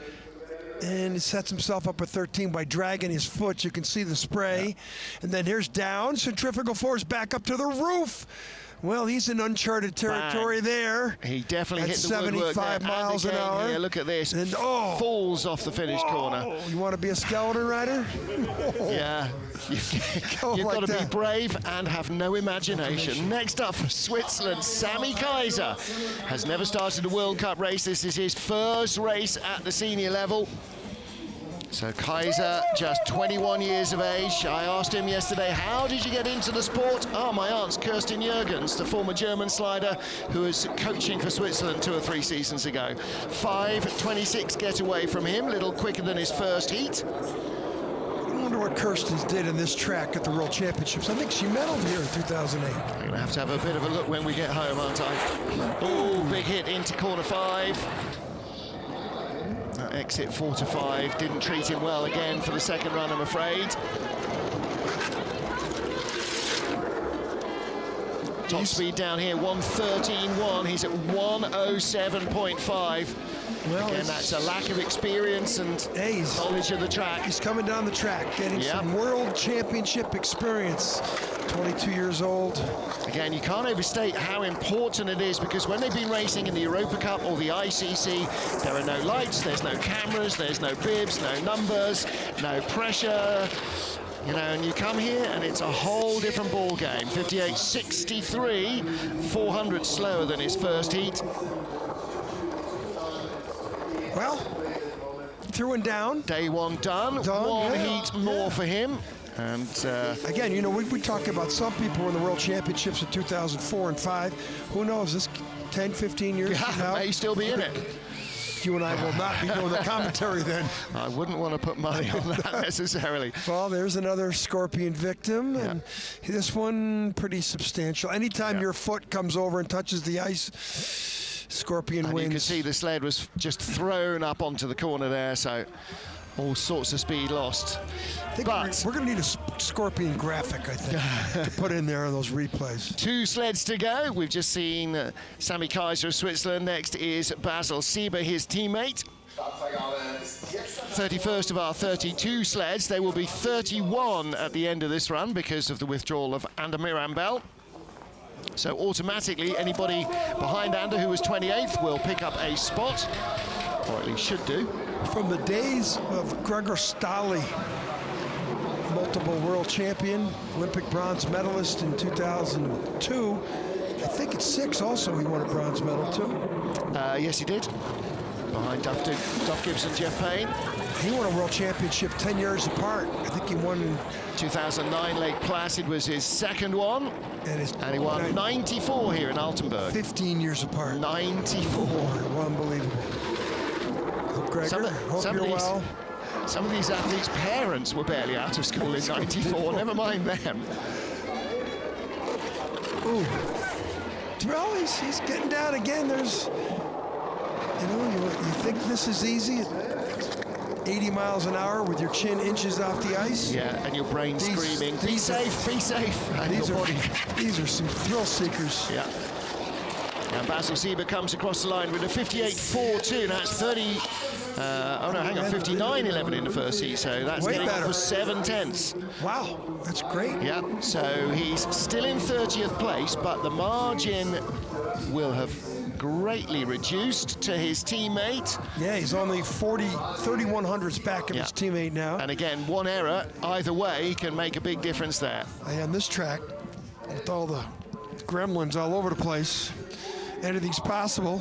Speaker 2: And he sets himself up at 13 by dragging his foot. You can see the spray. And then here's down, centrifugal force back up to the roof. Well, he's in uncharted territory there.
Speaker 1: He definitely hit the
Speaker 2: 75 miles an hour.
Speaker 1: Here, look at this.
Speaker 2: And
Speaker 1: falls off the finish corner.
Speaker 2: You want to be a skeleton rider?
Speaker 1: Yeah. You've got to be brave and have no imagination. Next up for Switzerland, Sammy Kaiser has never started a World Cup race. This is his first race at the senior level. So Kaiser, just 21 years of age. I asked him yesterday, how did you get into the sport? Oh, my aunt's Kirsten Jürgens, the former German slider who was coaching for Switzerland 2 or 3 seasons ago. 5:26 getaway from him, a little quicker than his first heat.
Speaker 2: I wonder what Kirsten did in this track at the World Championships. I think she medaled here in 2008.
Speaker 1: I'm going to have a bit of a look when we get home, aren't I? Oh, big hit into corner 5. That exit 4 to 5 didn't treat him well again for the second run, I'm afraid. Top speed down here, 1:13.1. He's at 1:07.5.
Speaker 2: Well,
Speaker 1: again, that's a lack of experience and knowledge of the track.
Speaker 2: He's coming down the track, getting some World Championship experience. 22 years old.
Speaker 1: Again, you can't overstate how important it is, because when they've been racing in the Europa Cup or the ICC, there are no lights, there's no cameras, there's no bibs, no numbers, no pressure. You know, and you come here and it's a whole different ball game. 58.63, 400 slower than his first heat.
Speaker 2: Well, threw one down.
Speaker 1: Day one done. One heat more for him. And
Speaker 2: again, you know, we talk about some people in the World Championships in 2004 and 5. Who knows, this 10, 15 years from now?
Speaker 1: May still be in it.
Speaker 2: You and I will not be doing the commentary then.
Speaker 1: I wouldn't want to put money on that necessarily.
Speaker 2: Well, there's another scorpion victim, and this one pretty substantial. Anytime your foot comes over and touches the ice, scorpion wins.
Speaker 1: You can see the sled was just thrown up onto the corner there, so all sorts of speed lost.
Speaker 2: I think we're going to need a scorpion graphic, I think, to put in there on those replays. 2
Speaker 1: sleds to go. We've just seen Sammy Kaiser of Switzerland. Next is Bobsleigh, his teammate. 31st of our 32 sleds. There will be 31 at the end of this run because of the withdrawal of Ander Mirambel. So automatically, anybody behind Ander who was 28th will pick up a spot, or at least should do.
Speaker 2: From the days of Gregor Stali, multiple world champion, Olympic bronze medalist in 2002. I think it's 6 also he won a bronze medal too.
Speaker 1: Yes, he did. Behind Duff Gibson, Jeff Payne.
Speaker 2: He won a world championship 10 years apart. I think he won in
Speaker 1: 2009. Lake Placid was his second one. And he won 94 here in Altenberg.
Speaker 2: 15 years apart.
Speaker 1: 94.
Speaker 2: Unbelievable. Gregor, hope you're well.
Speaker 1: Some of these athletes' parents were barely out of school in 94, never mind them.
Speaker 2: Ooh. Well, he's getting down again. There's, you know, you think this is easy at 80 miles an hour with your chin inches off the ice?
Speaker 1: Yeah, and your brain screaming, be safe, be safe. And
Speaker 2: these are some thrill seekers.
Speaker 1: Yeah. And Bobsleigh comes across the line with a 58.42. That's 59.11 in the first heat. So that's
Speaker 2: way
Speaker 1: getting
Speaker 2: better.
Speaker 1: Up for 7/10.
Speaker 2: Wow, that's great.
Speaker 1: Yeah, so he's still in 30th place, but the margin will have greatly reduced to his teammate.
Speaker 2: Yeah, he's only 31 hundredths back of his teammate now.
Speaker 1: And again, one error either way can make a big difference there.
Speaker 2: And this track, with all the gremlins all over the place, anything's possible.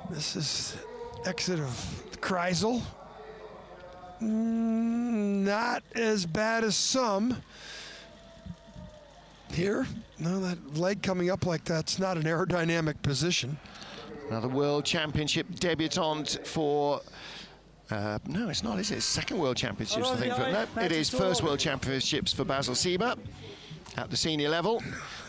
Speaker 2: This is exit of Kreisel. Not as bad as some. Here, no, that leg coming up like that's not an aerodynamic position.
Speaker 1: Another World Championship debutant for, no, it's not, is it? Second World Championships, I think. No, it is first World Championships for Bobsleigh. at the senior level.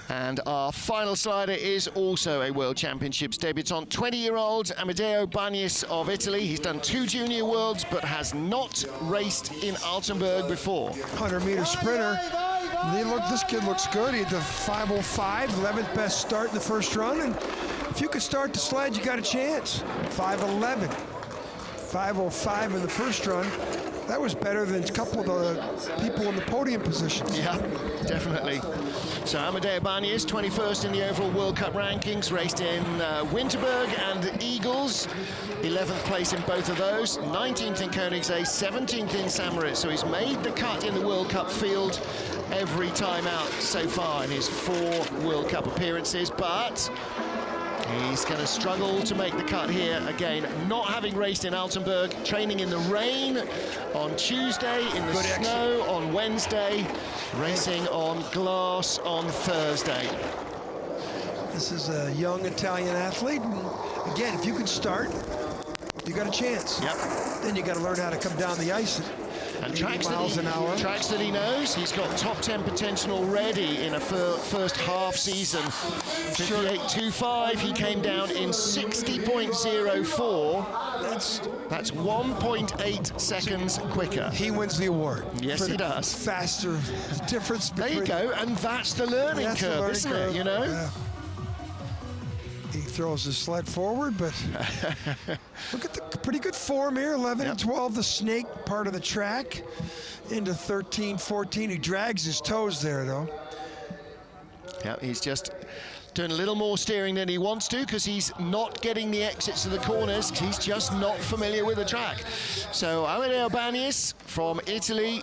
Speaker 1: And our final slider is also a World Championships debutant, 20-year-old Amedeo Bagnis of Italy. He's done 2 junior worlds, but has not raced in Altenberg before.
Speaker 2: 100-meter sprinter. This kid looks good. He had the 5:05, 11th best start in the first run. And if you could start the sled, you got a chance. 5:11, 5:05 in the first run. That was better than a couple of the people in the podium positions.
Speaker 1: Yeah, definitely. So Amedeo Bagnis, 21st in the overall World Cup rankings, raced in Winterberg and Eagles, 11th place in both of those, 19th in Koenigsegg, 17th in Samoritz. So he's made the cut in the World Cup field every time out so far in his 4 World Cup appearances, but he's going to struggle to make the cut here again, not having raced in Altenberg, training in the rain on Tuesday, in the snow on Wednesday, racing on glass on Thursday.
Speaker 2: This is a young Italian athlete. Again, if you can start, you got a chance.
Speaker 1: Yep.
Speaker 2: Then you got to learn how to come down the ice
Speaker 1: And
Speaker 2: 80 miles an hour.
Speaker 1: Tracks that he knows. He's got top 10 potential already in a first half season. 58.25. He came down in 60.04. That's 1.8 seconds quicker.
Speaker 2: He wins the award.
Speaker 1: Yes, he does.
Speaker 2: Faster difference between.
Speaker 1: There you go, and that's the learning curve, isn't it? You know.
Speaker 2: Yeah. He throws his sled forward, but look at the pretty good form here. 11 and 12, the snake part of the track, into 13, 14. He drags his toes there, though.
Speaker 1: Yeah, he's just doing a little more steering than he wants to because he's not getting the exits of the corners. He's just not familiar with the track. So Amedeo Bagnis from Italy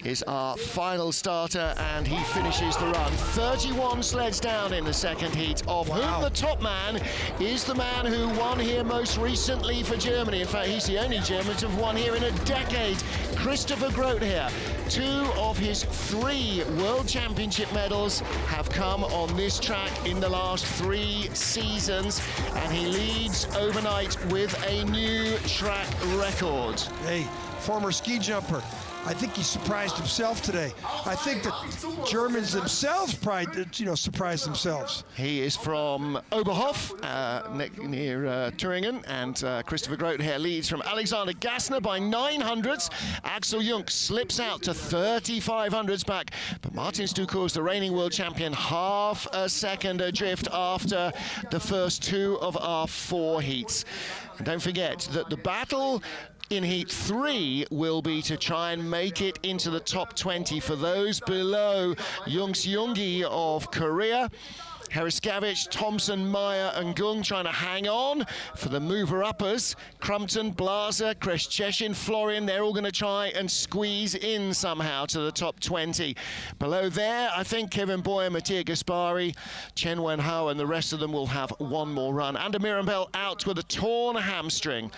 Speaker 1: is our final starter, and he finishes the run. 31 sleds down in the second heat, of whom the top man is the man who won here most recently for Germany. In fact, he's the only German to have won here in a decade. Christopher Grote here. 2 of his 3 World Championship medals have come on this track in the last 3 seasons, and he leads overnight with a new track record.
Speaker 2: Hey, former ski jumper. I think he surprised himself today. I think the Germans themselves probably, surprised themselves.
Speaker 1: He is from Oberhof, near Thüringen, and Christopher Grote here leads from Alexander Gassner by 900ths. Axel Jung slips out to 3500ths back, but Martin Stukur's the reigning world champion, half a second adrift after the first 2 of our 4 heats. And don't forget that the battle in Heat 3 will be to try and make it into the top 20 for those below Jungsjungi of Korea. Heriskavich, Thompson, Meyer and Gung trying to hang on for the mover-uppers. Crampton, Blaser, Kreshcheshin, Florian, they're all going to try and squeeze in somehow to the top 20. Below there, I think Kevin Boyer, Mattia Gaspari, Chen Wenhao and the rest of them will have one more run. Ander Mirambel out with a torn hamstring.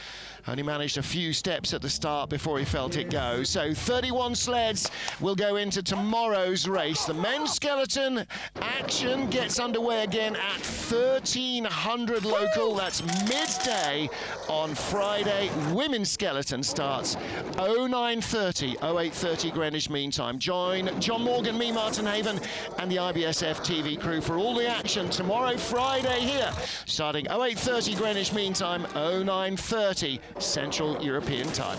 Speaker 1: Only managed a few steps at the start before he felt it go. So 31 sleds will go into tomorrow's race. The men's skeleton action gets underway again at 1300 local. That's midday on Friday. Women's skeleton starts 09:30, 08:30 Greenwich Mean Time. Join John Morgan, me, Martin Haven, and the IBSF TV crew for all the action tomorrow, Friday here, starting 08:30 Greenwich Mean Time, 09:30 Central European Time.